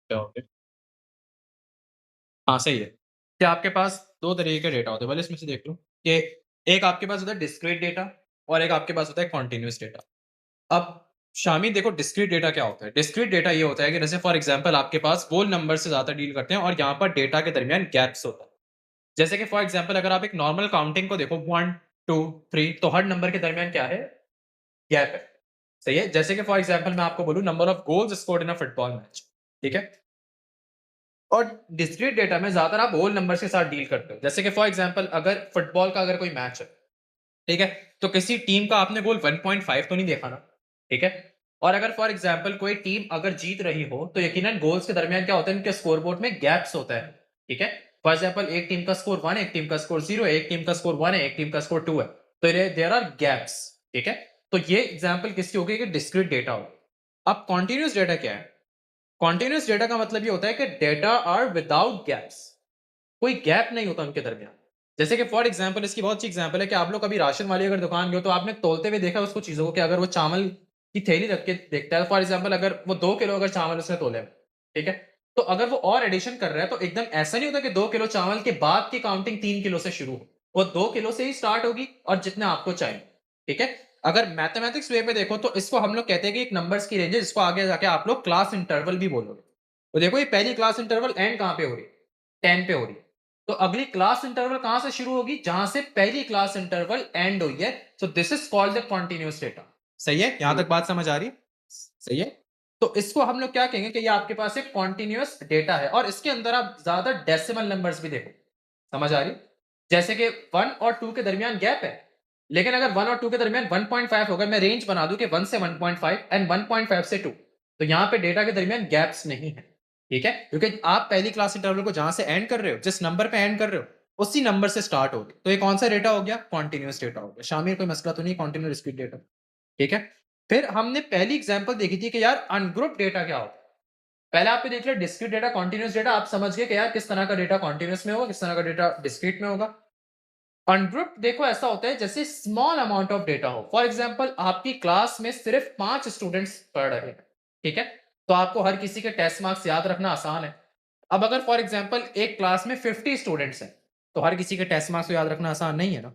Okay. हाँ, सही है। कि आपके पास 2 तरीके के डेटा होते हैं, पहले इसमें से देख लो कि एक आपके पास होता है डिस्क्रीट डेटा और एक आपके पास होता है कॉन्टिन्यूअस डेटा। अब शामी देखो डिस्क्रीट डेटा क्या होता है? डिस्क्रीट डेटा ये होता है कि जैसे फॉर एग्ज़ाम्पल आपके पास होल नंबर से ज़्यादा डील करते हैं और यहाँ पर डेटा के दरमियान गैप्स होता है। जैसे कि फॉर एग्ज़ाम्पल अगर आप एक नॉर्मल काउंटिंग को देखो 1, 2, 3 तो हर नंबर के दरमियान क्या है? गैप है। सही है? जैसे कि फॉर एग्ज़ाम्पल मैं आपको बोलूँ number of goals scored in a football match. ठीक है? और डिस्क्रीट डेटा में ज़्यादातर आप होल नंबर्स के साथ डील करते हो। जैसे कि फॉर एग्ज़ाम्पल अगर फुटबॉल का अगर कोई मैच है, ठीक है? तो किसी टीम का आपने गोल 1.5 तो नहीं देखा ना, ठीक है? और अगर फॉर एग्ज़ाम्पल कोई टीम अगर जीत रही हो, तो यकीनन गोल्स के दरमियान क्या होता है, इनके स्कोरबोर्ड में गैप्स होता है, ठीक है? फॉर एग्ज़ाम्पल एक टीम का स्कोर 1 है, एक टीम का स्कोर 0 है, एक टीम का स्कोर 1 है, एक टीम का स्कोर 2 है। तो देयर आर गैप्स, ठीक है? तो ये एग्ज़ाम्पल किसकी हो गई कि डिस्क्रीट डेटा हो। अब कंटीन्यूअस डेटा क्या है? कंटीन्यूअस डेटा का मतलब ये होता है कि डेटा आर विदाउट गैप्स। कोई गैप नहीं होता उनके दरमियान। जैसे कि फॉर एग्जांपल इसकी बहुत अच्छी एग्जांपल है कि आप लोग कभी राशन वाली अगर दुकान गए हो तो आपने तौलते हुए देखा है उसको चीज़ों को कि अगर वो चावल की थैली रख के देखता है फॉर एग्जांपल अगर वो 2 किलो अगर चावल उसने तौले हैं, ठीक है? तो अगर वो और एडिशन कर रहा है तो एकदम ऐसा नहीं होता कि 2 किलो चावल के बाद की काउंटिंग 3 किलो से शुरू हो। वो 2 किलो से ही स्टार्ट होगी और जितना आपको चाहिए, ठीक है? अगर मैथमेटिक्स वे में देखो तो इसको हम लोग कहते हैं कि एक नंबर्स की रेंज है जिसको आगे जाके आप लोग क्लास इंटरवल भी बोलोगे। तो देखो ये पहली क्लास इंटरवल एंड कहाँ पे हो रही है? 10 पे हो रही है। तो अगली क्लास इंटरवल कहां से शुरू होगी? जहां से पहली क्लास इंटरवल एंड हुई है। So this is called the continuous data. सही है? यहां तक बात समझ आ रही है? सही है? तो इसको हम लोग क्या कहेंगे कि ये आपके पास एक कॉन्टिन्यूअस डेटा है और इसके अंदर आप ज्यादा डेसिमल नंबर्स भी देखो। समझ आ रही? जैसे कि 1 और 2 के दरमियान गैप है। लेकिन अगर 1 और 2 के दरमियान 1.5 होगा, मैं रेंज बना दूं कि 1 से 1.5 एंड 1.5 से 2, तो यहां पे डेटा के दरमियान गैप्स नहीं है। ठीक है? क्योंकि आप पहली क्लास इंटरवल को जहां से एंड कर रहे हो, जिस नंबर पे एंड कर रहे हो, उसी नंबर से स्टार्ट होगी। तो ये कौन सा डेटा हो गया? कॉन्टिन्यूअस डेटा हो गया। शामिल कोई मसला तो नहीं, कॉन्टिन्यूअस डिस्क्रीट डेटा। ठीक है? फिर हमने पहली एग्जांपल देखी थी कि यार अनग्रुप डेटा क्या होता है। पहले आपने देख लिया डिस्क्रीट डेटा, कॉन्टिन्यूअस डेटा, आप समझ गए कि यार किस तरह का डेटा कॉन्टिन्यूअस में होगा, किस तरह का डेटा डिस्क्रीट में होगा। अनग्रुप्ड देखो ऐसा होता है जैसे स्मॉल अमाउंट ऑफ डेटा हो। फॉर एग्जांपल आपकी क्लास में सिर्फ 5 स्टूडेंट्स पढ़ रहे हैं, ठीक है? तो आपको हर किसी के टेस्ट मार्क्स याद रखना आसान है। अब अगर फॉर एग्जांपल एक क्लास में 50 स्टूडेंट्स हैं, तो हर किसी के टेस्ट मार्क्स को याद रखना आसान नहीं है ना,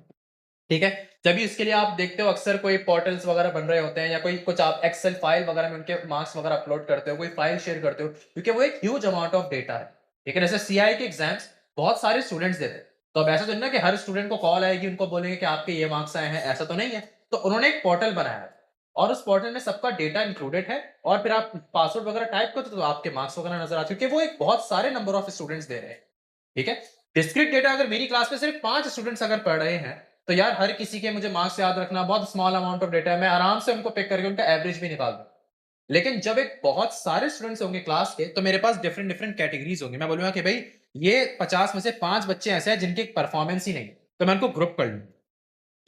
ठीक है? तभी इसके लिए आप देखते हो अक्सर कोई पोर्टल्स वगैरह बन रहे होते हैं या कोई कुछ आप एक्सेल फाइल वगैरह में उनके मार्क्स वगैरह अपलोड करते हो, कोई फाइल शेयर करते हो, क्योंकि वो एक ह्यूज अमाउंट ऑफ डेटा है। ठीक है? जैसे सीआई के एग्जाम्स बहुत सारे स्टूडेंट्स देते हैं, तो अब ऐसा तो नहीं ना कि हर स्टूडेंट को कॉल आएगी, उनको बोलेंगे कि आपके ये मार्क्स आए हैं, ऐसा तो नहीं है। तो उन्होंने एक पोर्टल बनाया है और उस पोर्टल में सबका डेटा इंक्लूडेड है और फिर आप पासवर्ड वगैरह टाइप करते हो तो आपके मार्क्स वगैरह नजर आते हैं, क्योंकि वो एक बहुत सारे नंबर ऑफ स्टूडेंट्स दे रहे हैं। ठीक है? डिस्क्रीट डेटा अगर मेरी क्लास में सिर्फ 5 स्टूडेंट्स अगर पढ़ रहे हैं, तो यार हर किसी के मुझे मार्क्स याद रखना बहुत स्मॉल अमाउंट ऑफ डेटा है, मैं आराम से उनको पिक करके उनका एवरेज भी निकाल दूं। लेकिन जब एक बहुत सारे स्टूडेंट्स होंगे क्लास के, तो मेरे पास डिफरेंट डिफरेंट कैटेगरीज होंगी। मैं बोलूंगा कि भाई ये 50 में से 5 बच्चे ऐसे हैं जिनकी परफॉर्मेंस ही नहीं है, तो मैं उनको ग्रुप कर लूँ।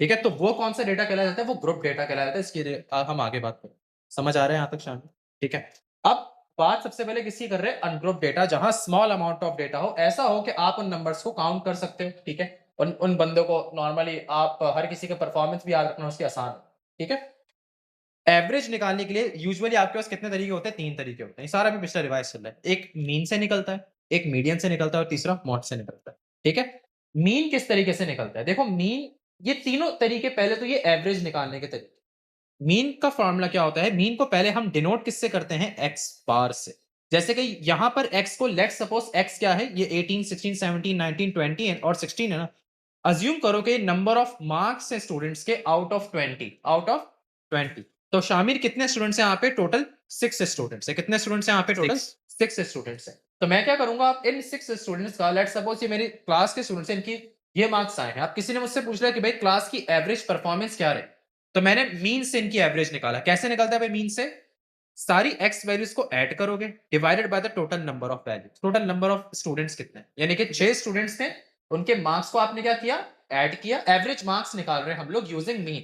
ठीक है? तो वो कौन सा डेटा कहलाया जाता है? वो ग्रुप डेटा कहलाया जाता है। इसकी हम आगे बात करें। समझ आ रहा है यहाँ तक शामिल? ठीक है? अब बात सबसे पहले किसकी कर रहे हैं? अनग्रुप डेटा, जहां स्मॉल अमाउंट ऑफ डेटा हो, ऐसा हो कि आप उन नंबर्स को काउंट कर सकते हो। ठीक है? उन उन बंदों को नॉर्मली आप हर किसी का परफॉर्मेंस भी याद रखना उसकी आसान है। ठीक है? एवरेज निकालने के लिए यूजुअली आपके पास कितने तरीके होते हैं? 3 तरीके होते हैं। ये सारा भी पिछला रिवाइज चल रहा है। एक मीन से निकलता है, एक मीडियन से निकलता है और तीसरा मॉड से निकलता है। ठीक है? मीन किस तरीके से निकलता है? देखो मीन, ये तीनों तरीके, पहले तो ये एवरेज निकालने के तरीके। मीन का फॉर्मूला क्या होता है? मीन को पहले हम डिनोट किससे करते हैं? एक्स बार से। जैसे कि यहां पर एक्स को, लेट्स सपोज एक्स क्या है? ये 18, 16, 17, 19, 20 और 16 है ना। अज्यूम करो कि नंबर ऑफ मार्क्स है स्टूडेंट्स के आउट ऑफ 20, आउट ऑफ 20। तो शामिर कितने स्टूडेंट्स हैं यहाँ पे? टोटल 6 स्टूडेंट्स है। कितने स्टूडेंट्स हैं यहाँ पे टोटल? 6 स्टूडेंट्स हैं। तो मैं क्या करूंगा, आप इन 6 स्टूडेंट्स का, लेट्स सपोज ये मेरी क्लास के स्टूडेंट्स हैं, इनकी ये मार्क्स आए हैं। आप किसी ने मुझसे पूछ लिया कि भाई क्लास की एवरेज परफॉर्मेंस क्या रही, तो मैंने मीन से इनकी एवरेज निकाला। कैसे निकलता है भाई मीन से? सारी एक्स वैल्यूज को ऐड करोगे divided by the total number of values. Total number of students कितने हैं? यानी कि 6 स्टूडेंट्स थे, उनके मार्क्स को आपने क्या किया? ऐड किया। एवरेज मार्क्स निकाल रहे हैं हम लोग यूजिंग मीन।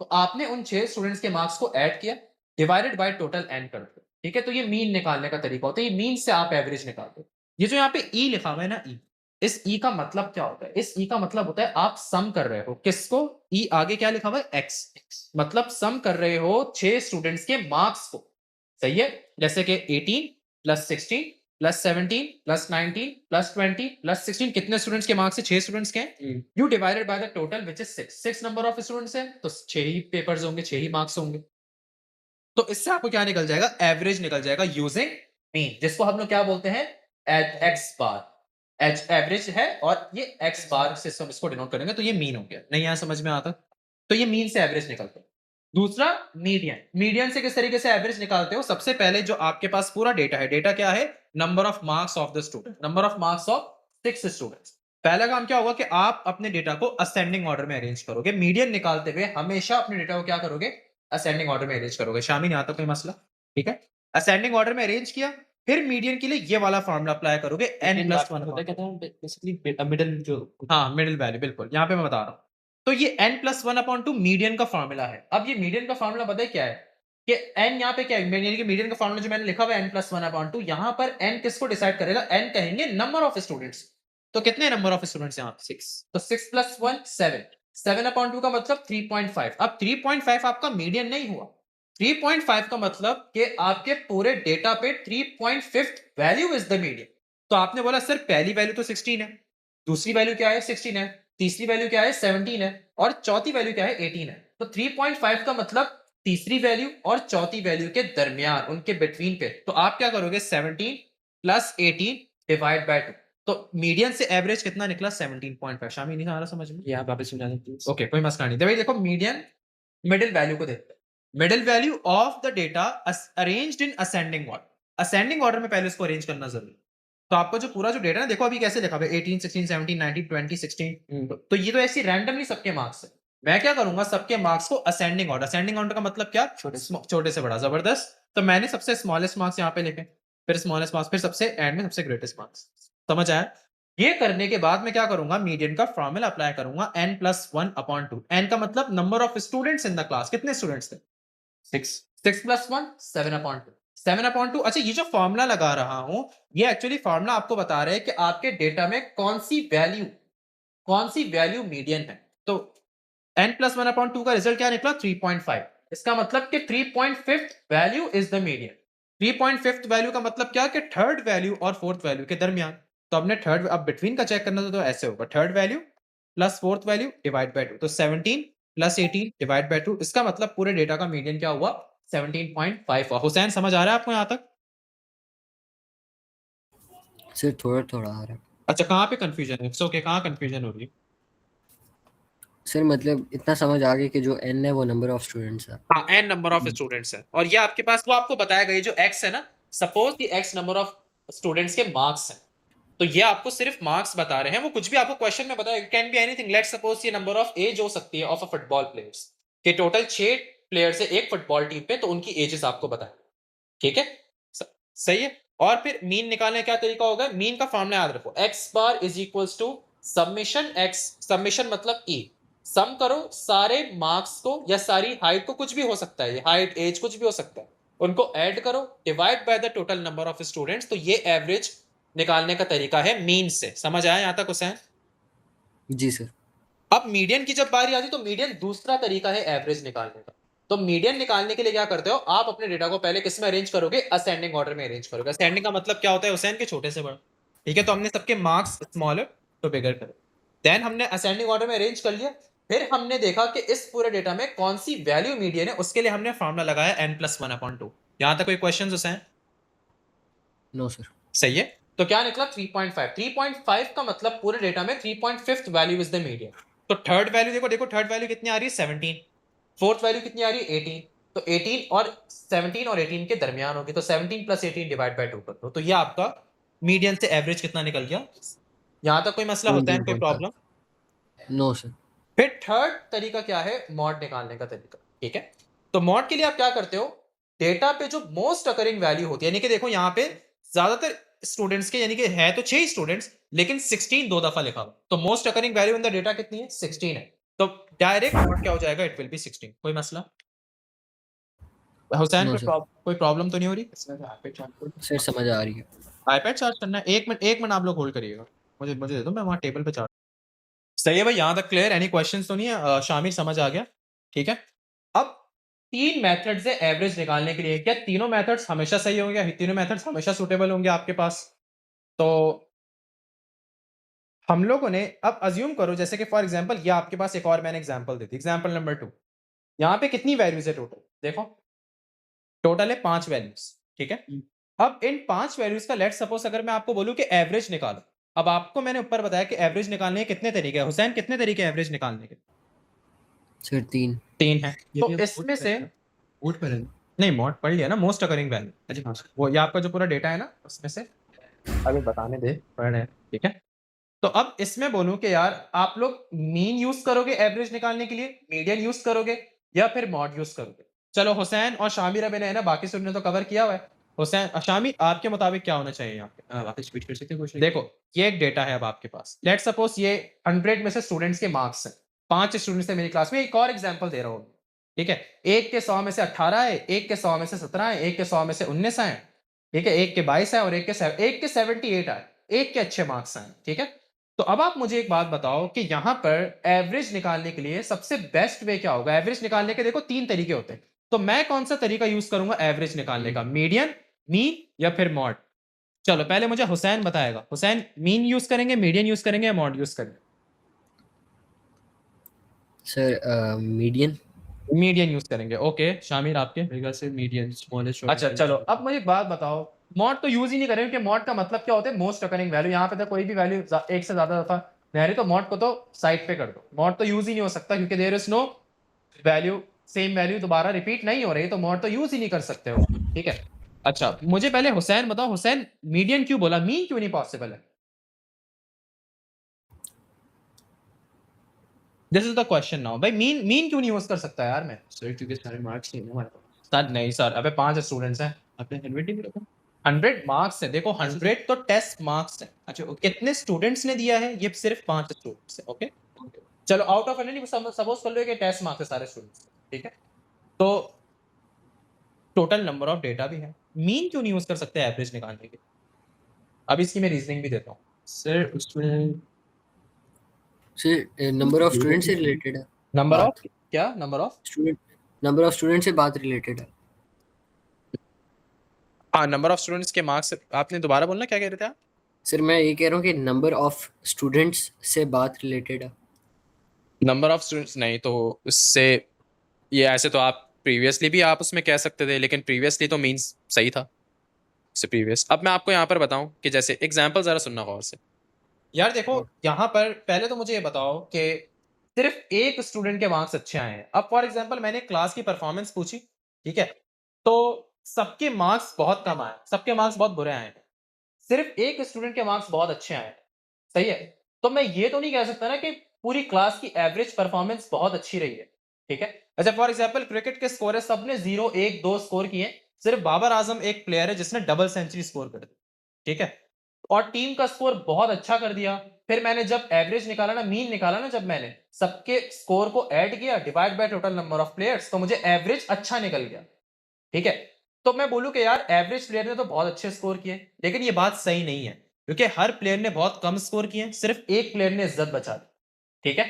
तो आपने उन 6 स्टूडेंट्स के मार्क्स को ऐड किया, डिवाइडेड बाय टोटल एन कर दो। ठीक है? तो ये मीन निकालने का तरीका होता है। ये मीन से आप एवरेज निकाल दो। ये जो यहाँ पे ई लिखा हुआ है ना, ई, इस ई का मतलब क्या होता है? इस ई का मतलब होता है आप सम कर रहे हो। किसको? ई आगे क्या लिखा हुआ है? एक्स। मतलब सम कर रहे हो 6 स्टूडेंट्स के मार्क्स को। सही है? जैसे कि 18 plus 16 plus 17 plus 19 plus 20 plus 16 कितने स्टूडेंट्स के मार्क्स है? 6 स्टूडेंट्स के हैं। You divided by the total which is 6 6 number of students है तो 6 ही पेपर्स होंगे, 6 ही मार्क्स होंगे। तो इससे आपको क्या निकल जाएगा? एवरेज निकल जाएगा यूजिंग मीन, जिसको हम लोग क्या बोलते हैं? एक्स बार। एच एवरेज है और ये एक्स बार से हम इसको डिनोट करेंगे तो ये मीन हो गया। नहीं यहां समझ में आता? तो ये मीन से एवरेज निकलता है। दूसरा मीडियन। मीडियन से किस तरीके से एवरेज निकालते हो? सबसे पहले जो आपके पास पूरा डेटा है, डेटा क्या है? Number of marks of the student, number of marks of 6 students. पहला काम क्या होगा कि आप अपने डेटा को असेंडिंग ऑर्डर में अरेंज करोगे। मीडियन निकालते हुए हमेशा अपने डेटा को क्या करोगे? असेंडिंग ऑर्डर में अरेंज करोगे। शामिल नहीं आता कोई मसला? ठीक है, असेंडिंग ऑर्डर में अरेंज किया, फिर मीडियन के लिए ये वाला फॉर्मूला अप्लाई करोगे n प्लस 1 होता है, कहते हैं बेसिकली मिडिल जो, हाँ मिडिल वैल्यू, बिल्कुल यहाँ पे मैं बता रहा हूँ। तो ये n प्लस 1 अपॉन 2 मीडियन का फॉर्मूला है। अब ये मीडियन का फॉर्मूला पता है क्या है? कि n यहाँ पे क्या है? यानी कि मीडियन का फॉर्मूला जो मैंने लिखा हुआ है n प्लस 1 अपॉन 2, यहाँ पर n किसको डिसाइड करेगा? n कहेंगे नंबर ऑफ स्टूडेंट्स। तो कितने नंबर ऑफ स्टूडेंट्स यहाँ? 6। तो 6 प्लस 1 7, 7 अपॉन 2 का मतलब 3.5। अब 3.5 आपका मीडियन नहीं हुआ। 3.5 का मतलब कि आपके पूरे डेटा पे 3.5 वैल्यू इज द मीडियन। तो आपने बोला सर पहली वैल्यू तो 16 है, दूसरी वैल्यू क्या है? 16 है, तीसरी वैल्यू क्या है? 17 है, और चौथी वैल्यू क्या है? 18 है। तो 3.5 का मतलब तीसरी वैल्यू और चौथी वैल्यू के दरमियान, उनके बिटवीन पे। तो आप क्या करोगे? 17 प्लस 18 डिवाइड बाय 2। तो मीडियन से एवरेज कितना निकला? 17.5। शामिल नहीं आ रहा समझ में? यहाँ वापस समझा दें। ओके, कोई मसला नहीं। देखो मीडियन मिडिल वैल्यू को देखते हैं। Middle value of the data arranged in ascending order. Ascending order में पहले इसको अरेंज करना जरूरी है। तो आपका जो पूरा जो डेटा है, देखो अभी कैसे लिखा हुआ है 18 16 17 19 20 16। तो ये तो ऐसी रैंडमली सबके मार्क्स है। मैं क्या करूंगा? सबके मार्क्स को असेंडिंग ऑर्डर। असेंडिंग ऑर्डर का मतलब क्या? छोटे से बड़ा। जबरदस्त। तो मैंने सबसे स्मॉलेस्ट मार्क्स यहाँ पे लिखे, फिर स्मॉलेस्ट मार्क्स, फिर सबसे एंड में सबसे ग्रेटेस्ट मार्क्स। समझ आया? ये करने के बाद मैं क्या करूंगा? मीडियन का फॉर्मूला अप्लाई करूंगा n प्लस 1 अपॉन 2। n का मतलब number of students in the class. कितने स्टूडेंट्स थे? 6। 6 प्लस 1 7 अपॉन 2। 7 अपॉन 2। अच्छा, ये जो फॉर्मूला लगा रहा हूं, ये एक्चुअली फॉर्मूला आपको बता रहे हैं कि आपके डेटा में कौन सी वैल्यू मीडियन है। तो n प्लस 1 अपॉन 2 का रिजल्ट क्या निकला? 3.5। इसका मतलब कि 3.5 value is the median. 3.5 value का मतलब क्या? कि थर्ड वैल्यू और फोर्थ वैल्यू के दरमियान। तो हमने थर्ड, अब बिटवीन का चेक करना था तो ऐसे होगा, third value plus fourth value divide by 2। तो 17 प्लस 18 डिवाइड बाय 2। इसका मतलब पूरे डेटा का मीडियन क्या हुआ? 17.5 हुआ। हुसैन समझ आ रहा है आपको यहाँ तक? सर थोड़ा थोड़ा आ रहा है। अच्छा, कहाँ पे कंफ्यूजन है? ओके, कहाँ कंफ्यूजन हो रही है? सर मतलब इतना समझ आ गया कि जो n है वो नंबर ऑफ स्टूडेंट्स है। हाँ, n नंबर ऑफ स्टूडेंट्स है, और ये आपके पास वो आपको बताया गया जो x है ना, सपोज कि x नंबर ऑफ स्टूडेंट्स के मार्क्स हैं, तो ये आपको सिर्फ मार्क्स बता रहे हैं। वो कुछ भी आपको क्वेश्चन में बताया, can be anything. Let's suppose ये नंबर ऑफ एज हो सकती है ऑफ अ फुटबॉल प्लेयर्स, के टोटल 6 प्लेयर्स है एक फुटबॉल टीम पे, तो उनकी एजेस आपको बताएं। ठीक है, सही है। और फिर मीन निकालने का क्या तरीका होगा? मीन का फॉर्मूला याद रखो, x bar is equals to summation x. Summation मतलब ई, सम करो सारे मार्क्स को या सारी हाइट को, कुछ भी हो सकता है, ये हाइट एज कुछ भी हो सकता है, उनको ऐड करो divide by the total number of students. तो ये एवरेज निकालने का तरीका है मीन से। समझ आया यहां तक हुसैन? जी सर। अब मीडियन की जब बारी आती तो मीडियन दूसरा तरीका है एवरेज निकालने का। तो मीडियन निकालने के लिए क्या करते हो? आप अपने डेटा को पहले किस में अरेंज करोगे? असेंडिंग ऑर्डर में अरेंज करोगे। असेंडिंग का मतलब क्या होता है हुसैन? के छोटे से बड़ा। ठीक है, तो हमने सबके मार्क्स स्मॉलर टू बिगर करे, देन हमने असेंडिंग ऑर्डर में अरेंज कर लिया। फिर हमने देखा कि इस पूरे डेटा में कौन सी वैल्यू मीडियन है, उसके लिए हमने फॉर्मूला लगाया n प्लस 1 अपॉन 2। यहां तक कोई क्वेश्चन हुसैन? No sir. सही है। तो क्या निकला? 3.5। 3.5 का मतलब पूरे डेटा में 3.5 वैल्यू इज द मीडियन। तो थर्ड वैल्यू देखो थर्ड वैल्यू कितनी आ रही है? 17। फोर्थ वैल्यू कितनी आ रही है? 18। तो 18 और 17 और 18 के दरमियान होगी, तो 17 प्लस 18 डिवाइड बाय 2 कर दो। तो ये आपका मीडियन से एवरेज कितना निकल गया? यहां तक कोई मसला होता है? कोई 17.5। प्रॉब्लम? No sir. फिर थर्ड तरीका क्या है? मॉड निकालने का तरीका। ठीक है, तो मॉड के लिए आप क्या करते हो? डेटा पे जो मोस्ट अकरिंग वैल्यू होती है, यानी कि देखो यहाँ पे ज्यादातर स्टूडेंट्स के, यानी कि है तो 6 स्टूडेंट्स, लेकिन 16 दो दफा लिखा हुआ, तो most occurring value in the data कितनी है? 16 है। तो डायरेक्ट मॉड क्या हो जाएगा? It will be 16। कोई मसला? Hussain no sir. कोई प्रॉब्लम तो नहीं हो रही? सर समझ आ रही है। आईपैड चार्ज करना है? एक मिनट आप लोग होल्ड करिएगा, मुझे मुझे दे दो, मैं वहाँ टेबल पे चार्ज। सही है भाई, यहाँ तक क्लियर? एनी क्वेश्चन तो नहीं है? शामिर समझ आ गया? ठीक है। अब तीन मेथड्स है एवरेज निकालने के लिए। क्या तीनों मेथड्स हमेशा सही होंगे? तीनों मेथड्स हमेशा सुटेबल होंगे आपके पास? तो हम लोगों ने अब अज्यूम करो जैसे कि फॉर एग्जांपल ये आपके पास एक और मैंने एग्जांपल दी थी, एग्जांपल नंबर 2। यहाँ पे कितनी वैल्यूज है टोटल? देखो टोटल है 5 वैल्यूज, ठीक है। अब इन 5 वैल्यूज का लेट्स सपोज अगर मैं आपको बोलूं कि एवरेज निकालो। अब आपको मैंने ऊपर बताया कि एवरेज निकालने के कितने तरीके हैं। हुसैन कितने तरीके हैं एवरेज निकालने के? सर 3 3 है। तो इसमें से वोट पर है ना? नहीं, मोड पढ़ लिया ना, मोस्ट अकरिंग वैल्यू। अच्छा हाँ सर। वो ये आपका जो पूरा डेटा है ना उसमें से अभी बताने दे, पढ़ रहे हैं, ठीक है। तो अब इसमें बोलूं कि यार आप लोग मीन यूज करोगे एवरेज निकालने के लिए, मीडियन यूज करोगे या फिर मॉड यूज करोगे? चलो हुसैन और शामिर अभी ने है ना, बाकी सबने तो कवर किया हुआ है। हुसैन शामिर आपके मुताबिक क्या होना चाहिए यहाँ पे? वापस रिपीट कर सकते हैं क्वेश्चन? देखो ये एक डेटा है अब आपके पास, लेट सपोज ये 100 में से स्टूडेंट्स के मार्क्स हैं। 5 स्टूडेंट्स है मेरी क्लास में। एक और एग्जांपल दे रहा हूँ, ठीक है। एक के 100 में से 18 है, एक के 100 में से 17 है, एक के 100 में से 19 आए, ठीक है, एक के 22 है और एक के 78 आए, एक के अच्छे मार्क्स आए, ठीक है। तो अब आप मुझे एक बात बताओ कि यहाँ पर एवरेज निकालने के लिए सबसे बेस्ट वे क्या होगा? एवरेज निकालने के देखो 3 तरीके होते हैं, तो मैं कौन सा तरीका यूज करूंगा एवरेज निकालने का? मीडियन, मीन या फिर मॉड? चलो पहले मुझे हुसैन बताएगा। हुसैन मीन यूज करेंगे, मीडियन यूज करेंगे या मॉड यूज करेंगे? Sir median. मीडियन यूज करेंगे, ओके। शामिर आपके? मेरे ख्याल से मीडियन, स्मॉलेस्ट। अच्छा चलो अब मुझे एक बात बताओ, मॉड तो यूज ही नहीं करेंगे, क्योंकि मॉड का मतलब क्या होता है? Most occurring value. यहाँ पे तो कोई भी वैल्यू एक से ज्यादा दफा नहीं, तो मॉड को तो साइड पे कर दो। मॉड तो यूज ही नहीं हो सकता क्योंकि there is no value, same value दोबारा रिपीट नहीं हो रही, तो मॉड तो यूज ही नहीं कर सकते हो, ठीक है। अच्छा मुझे पहले हुसैन बताओ, हुसैन मीडियन क्यों बोला, मीन क्यों नहीं पॉसिबल है? This is the question now भाई। मीन क्यों नहीं यूज कर सकता यार मैं? सर क्योंकि सारे मार्क्स नहीं है ना हमारे पास। सर नहीं सर, अबे 5 स्टूडेंट्स हैं, आपने 100 नहीं बोला था? 100 मार्क्स है। देखो 100 तो टेस्ट मार्क्स है। अच्छा ओके। कितने स्टूडेंट्स ने दिया है? ये सिर्फ 5 स्टूडेंट्स है, ओके। चलो आउट ऑफ 100 सपोज कर लो कि टेस्ट मार्क्स है सारे स्टूडेंट्स, ठीक है। तो टोटल नंबर ऑफ डेटा भी है, मीन क्यों नहीं यूज कर सकते एवरेज निकालने के? अब इसकी मैं रीजनिंग भी देता हूँ। सर उसमें सर नंबर ऑफ स्टूडेंट से रिलेटेड है। नंबर बात। ऑफ क्या? Number of student, number of student से बात रिलेटेड है। हाँ, नंबर ऑफ स्टूडेंट्स के मार्क्स। आपने दोबारा बोलना, क्या कह रहे थे आप? सर मैं ये कह रहा हूँ कि नंबर ऑफ स्टूडेंट्स से बात रिलेटेड है। नंबर ऑफ स्टूडेंट्स नहीं, तो उससे ये ऐसे तो आप प्रीवियसली भी आप उसमें कह सकते थे, लेकिन प्रीवियसली तो मींस सही था से प्रीवियस। अब मैं आपको यहाँ पर बताऊं कि जैसे एग्जांपल जरा सुनना गौर से। यार देखो यहाँ पर पहले तो मुझे ये बताओ कि सिर्फ एक स्टूडेंट के मार्क्स अच्छे आए हैं। अब फॉर एग्जांपल मैंने क्लास की परफॉर्मेंस पूछी, ठीक है, तो सबके मार्क्स बहुत कम आए, सबके मार्क्स बहुत बुरे आए हैं, सिर्फ एक स्टूडेंट के मार्क्स बहुत अच्छे आए हैं, सही है। तो मैं ये तो नहीं कह सकता ना कि पूरी क्लास की एवरेज परफॉर्मेंस बहुत अच्छी रही है, ठीक है। अच्छा फॉर एग्जांपल क्रिकेट के स्कोर है, सबने 0 1 2 स्कोर किए, सिर्फ बाबर आजम एक प्लेयर है जिसने डबल सेंचुरी स्कोर कर दी, ठीक है, और टीम का स्कोर बहुत अच्छा कर दिया। फिर मैंने जब एवरेज निकाला ना, मीन निकाला ना, जब मैंने सबके स्कोर को ऐड किया divide by total number of players, तो मुझे एवरेज अच्छा निकल गया, ठीक है। तो मैं बोलूं कि यार एवरेज प्लेयर ने तो बहुत अच्छे स्कोर किए, लेकिन ये बात सही नहीं है क्योंकि हर प्लेयर ने बहुत कम स्कोर किए, सिर्फ एक प्लेयर ने इज्जत बचा दी, ठीक है।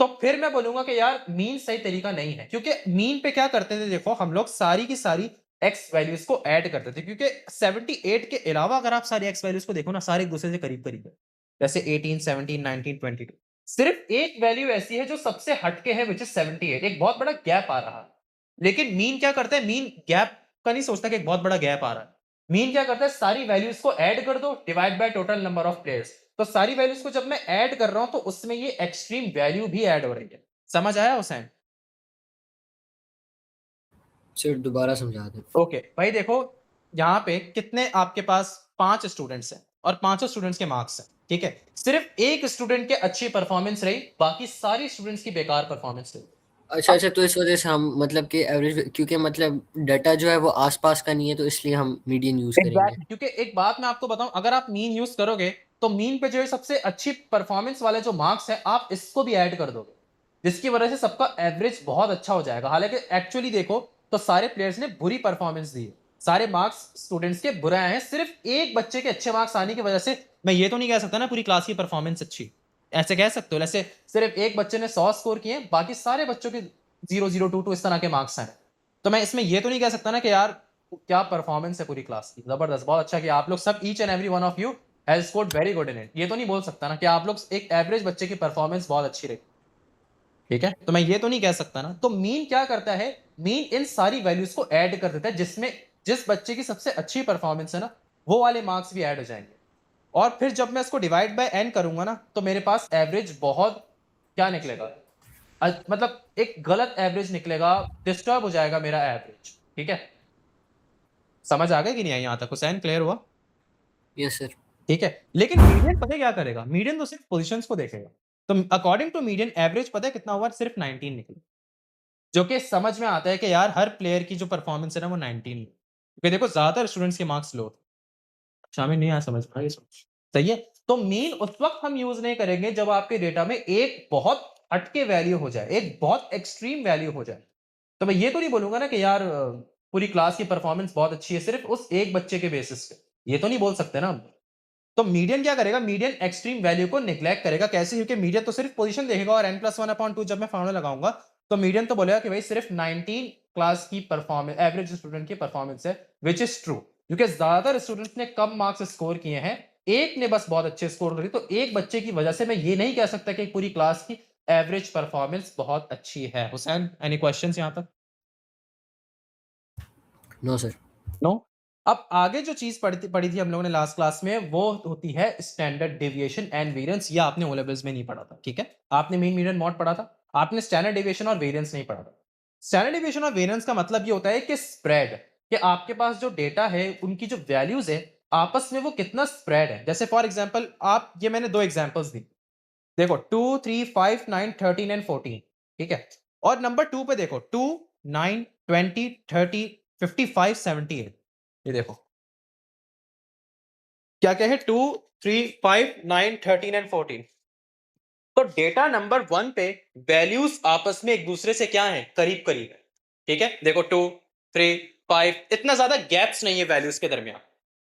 तो फिर मैं बोलूंगा कि यार मीन सही तरीका नहीं है, क्योंकि मीन पे क्या करते थे, देखो हम लोग सारी की सारी एक्स वैल्यूज को ऐड करते थे, क्योंकि 78 के अलावा अगर आप सारी एक्स वैल्यूज को देखो ना, सारे एक दूसरे से करीब करीब है, जैसे 18 17 19 22। सिर्फ एक वैल्यू ऐसी है जो सबसे हटके है, विच इज 78। एक बहुत बड़ा गैप आ रहा है, लेकिन मीन क्या करता है? मीन गैप का नहीं सोचता कि एक बहुत बड़ा गैप आ रहा है। मीन क्या करता है? सारी वैल्यूज को ऐड कर दो divide by total number of players. तो सारी वैल्यूज को जब मैं ऐड कर रहा हूं तो उसमें ये एक्सट्रीम वैल्यू भी ऐड हो रही है। समझ आया हुसैन? सर दोबारा समझा दें। ओके भाई देखो, यहाँ पे कितने आपके पास 5 स्टूडेंट्स हैं और 5 स्टूडेंट्स के मार्क्स हैं, ठीक है। सिर्फ एक स्टूडेंट के अच्छी परफॉर्मेंस रही, बाकी सारी स्टूडेंट्स की बेकार परफॉर्मेंस रही। अच्छा अच्छा, तो इस वजह से हम मतलब कि एवरेज, क्योंकि मतलब डाटा जो है वो आसपास का नहीं है, तो इसलिए हम मीडियन यूज करेंगे। क्योंकि एक बात मैं आपको बताऊं, अगर आप मीन यूज करोगे तो मीन पे जो है सबसे अच्छी परफॉर्मेंस वाले जो मार्क्स है, आप इसको भी ऐड कर दोगे, जिसकी वजह से सबका एवरेज बहुत अच्छा हो जाएगा। हालांकि एक्चुअली देखो तो सारे प्लेयर्स ने बुरी परफॉर्मेंस दी है, सारे मार्क्स स्टूडेंट्स के बुरे आए हैं, सिर्फ एक बच्चे के अच्छे मार्क्स आने की वजह से मैं ये तो नहीं कह सकता ना पूरी क्लास की परफॉर्मेंस अच्छी, ऐसे कह सकते हो। ऐसे सिर्फ एक बच्चे ने 100 स्कोर किए, बाकी सारे बच्चों के 0.022 इस तरह के मार्क्स हैं, तो मैं इसमें ये तो नहीं कह सकता ना कि यार क्या परफॉर्मेंस है पूरी क्लास की, जबरदस्त, बहुत अच्छा कि आप लोग सब each and every one of you has scored very good in it, ये तो नहीं बोल सकता ना कि आप लोग एक एवरेज बच्चे की परफॉर्मेंस बहुत अच्छी रही, ठीक है, तो मैं ये तो नहीं कह सकता ना। तो मीन क्या करता है, मीन इन सारी वैल्यूज को ऐड कर देता है, जिसमें जिस बच्चे की सबसे अच्छी परफॉर्मेंस है ना वो वाले मार्क्स भी ऐड हो जाएंगे, और फिर जब मैं इसको डिवाइड बाय n करूंगा ना तो मेरे पास एवरेज बहुत क्या निकलेगा, मतलब एक गलत एवरेज निकलेगा, डिस्टर्ब हो जाएगा मेरा एवरेज, ठीक है, समझ आ गया कि नहीं आई यहां तक हुसैन, क्लियर हुआ? Yes sir. ठीक है, लेकिन मीडियन पता है क्या करेगा, मीडियन तो सिर्फ पोजीशंस को देखेगा, तो अकॉर्डिंग टू मीडियन एवरेज पता है कितना हुआ, सिर्फ 19 निकला, जो कि समझ में आता है कि यार हर प्लेयर की जो परफॉर्मेंस है ना वो 19 है, क्योंकि देखो ज्यादातर स्टूडेंट्स के मार्क्स लो, शामिल नहीं आ समझ में ये सोच सही है। तो मीन उस वक्त हम यूज नहीं करेंगे जब आपके डेटा में एक बहुत हटके वैल्यू हो जाए, एक बहुत एक्सट्रीम वैल्यू हो जाए, तो मैं ये तो नहीं बोलूंगा ना कि यार पूरी क्लास की परफॉर्मेंस बहुत अच्छी है सिर्फ उस एक बच्चे के बेसिस पे, ये तो नहीं बोल सकते ना हम। तो मीडियन क्या करेगा, मीडियन एक्सट्रीम वैल्यू को निग्लेक्ट करेगा, कैसे, क्योंकि मीडियन तो सिर्फ पोजीशन देखेगा, और n+1/2 जब मैं फॉर्मूला लगाऊंगा तो मीडियन तो बोलेगा कि भाई सिर्फ 19 क्लास की परफॉर्मेंस, एवरेज स्टूडेंट की परफॉर्मेंस है, विच इज ट्रू, क्योंकि ज्यादातर स्टूडेंट्स ने कम मार्क्स स्कोर किए हैं, एक ने बस बहुत अच्छे स्कोर करे, तो एक बच्चे की वजह से मैं ये नहीं कह सकता कि पूरी क्लास की एवरेज परफॉर्मेंस बहुत अच्छी है। हुसैन एनी क्वेश्चंस यहां तक? No sir. नो। अब आगे जो चीज पढ़ी थी हम लोगों ने लास्ट क्लास में, वो होती है स्टैंडर्ड डेविएशन एंड वेरिएंस, ये आपने ओ लेवल्स में नहीं पढ़ा था, ठीक है, आपने मीन मीडियन मॉड पढ़ा था, आपने स्टैंडर्ड डेविएशन और वेरिएंस नहीं पढ़ा था। स्टैंडर्ड डेविएशन और वेरिएंस का मतलब ये होता है कि स्प्रेड, कि आपके पास जो डेटा है उनकी जो वैल्यूज है आपस में वो कितना स्प्रेड है, जैसे फॉर एग्जांपल आप, ये मैंने दो एग्जांपल्स दी, देखो 2 3 5 9 13 एंड 14, ठीक है, और नंबर 2 पे देखो 2 9 20 30 55 78, ये देखो क्या क्या है, 2 3 5 9 13 एंड 14, तो डेटा नंबर 1 पे वैल्यूज आपस में एक दूसरे से क्या है, करीब करीब है, ठीक है, देखो 2 3 5, इतना ज्यादा गैप्स नहीं है वैल्यूज के दरमियान,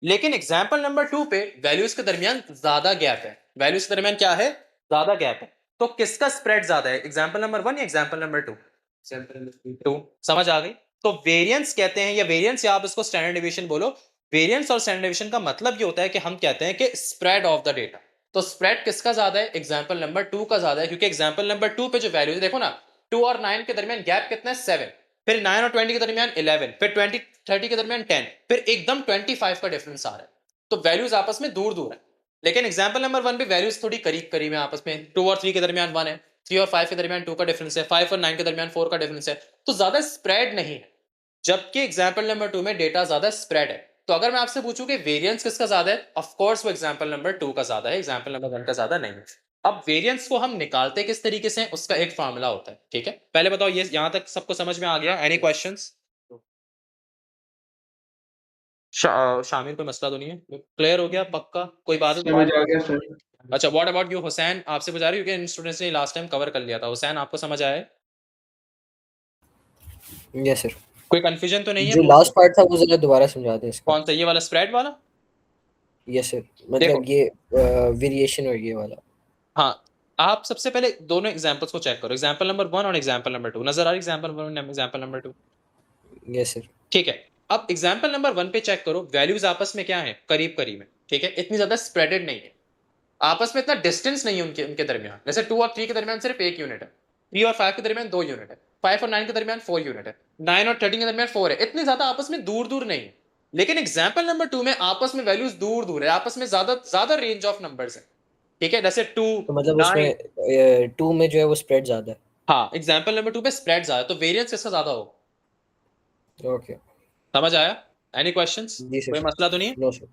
लेकिन एग्जांपल नंबर 2 पे वैल्यूज के दरमियान ज्यादा गैप है, वैल्यूज के दरमियान क्या है, ज्यादा गैप है, तो किसका स्प्रेड ज्यादा है, एग्जांपल नंबर 1 या एग्जांपल नंबर 2? टू, समझ आ गई। तो वेरिएंस कहते हैं, या वेरिएंस या आप इसको स्टैंडर्ड डेविएशन बोलो, वेरिएंस और स्टैंडर्ड डेविएशन का मतलब ये होता है कि हम कहते हैं कि स्प्रेड ऑफ द डेटा, तो स्प्रेड किसका ज्यादा है, एग्जांपल नंबर 2 का ज्यादा है, क्योंकि एग्जांपल नंबर 2 पे जो वैल्यू है देखो ना, 2 और 9 के दरमियान गैप कितना है, 7, फिर 9 और 20 के दरमियान 11, फिर 20 30 के दरमियान 10, फिर एकदम 25 का डिफरेंस आ रहा है, तो वैल्यूज आपस में दूर दूर है, लेकिन एग्जांपल नंबर 1 पे वैल्यूज थोड़ी करीब करीब है आपस में, 2 और 3 के दरमियान 1 है, 3 और 5 के दरमियान 2 का डिफरेंस है, 5 और 9 के दरमियान 4 का डिफरेंस है, तो ज्यादा स्प्रेड नहीं है, जबकि एग्जांपल नंबर 2 में डेटा ज्यादा स्प्रेड है। तो अगर मैं आपसे पूछूं कि वेरिएंस किसका ज्यादा है, ऑफ कोर्स वो एग्जांपल नंबर 2 का ज्यादा है, एग्जांपल नंबर 1 का ज्यादा नहीं है। अब वेरिएंस को हम निकालते किस तरीके से, उसका एक फार्मूला होता है, ठीक है, पहले बताओ ये यहां तक सबको समझ में आ गया, एनी क्वेश्चंस? शामिर कोई मसला तो नहीं है, क्लियर हो गया पक्का, कोई बात है समझ आ गया सर। अच्छा, व्हाट अबाउट यू हुसैन, आपसे पूछा रही हूँ कि इन स्टूडेंट्स ने लास्ट टाइम कवर कर लिया था, हुसैन आपको समझ आया है? Yes sir. कोई कंफ्यूजन तो नहीं है? जो लास्ट पार्ट था वो जरा दोबारा समझा दें इसका। कौन सा, ये वाला स्प्रेड वाला? यस सर, देखो मतलब ये वेरिएशन और ये वाला। हाँ, आप सबसे पहले दोनों एग्जांपल्स को चेक करो, एग्जांपल नंबर 1 और एग्जांपल नंबर 2, नजर आ रही example number 1 example number 2? Yes sir. ठीक है, अब एग्जांपल नंबर 1 पे चेक करो, वैल्यूज आपस में क्या है, करीब करीब है, ठीक है, इतनी ज्यादा स्प्रेडेड नहीं है, आपस में इतना डिस्टेंस नहीं है उनके उनके दरमियान, जैसे 2 और 3 के दरमियान सिर्फ 1 यूनिट है, 3 और 5 के दरमियान 2 यूनिट है, 5 और 9 के दरमियान 4 यूनिट है, 9 और 13 के दरमियान 4 है, इतने ज्यादा आपस में दूर दूर नहीं है, लेकिन एग्जांपल नंबर 2 में आपस में वैल्यूज दूर दूर है, आपस में ज्यादा ज्यादा रेंज ऑफ नंबर्स है, ठीक है, जैसे 2 तो मतलब 9, उसमें 2 में जो है वो स्प्रेड ज्यादा है। हाँ, एग्जांपल नंबर 2 पे स्प्रेड ज्यादा, तो वेरिएंस किसका ज्यादा होगा, ओके। समझ आया? Any questions? जी कोई सर। मसला तो नहीं है? No sir. No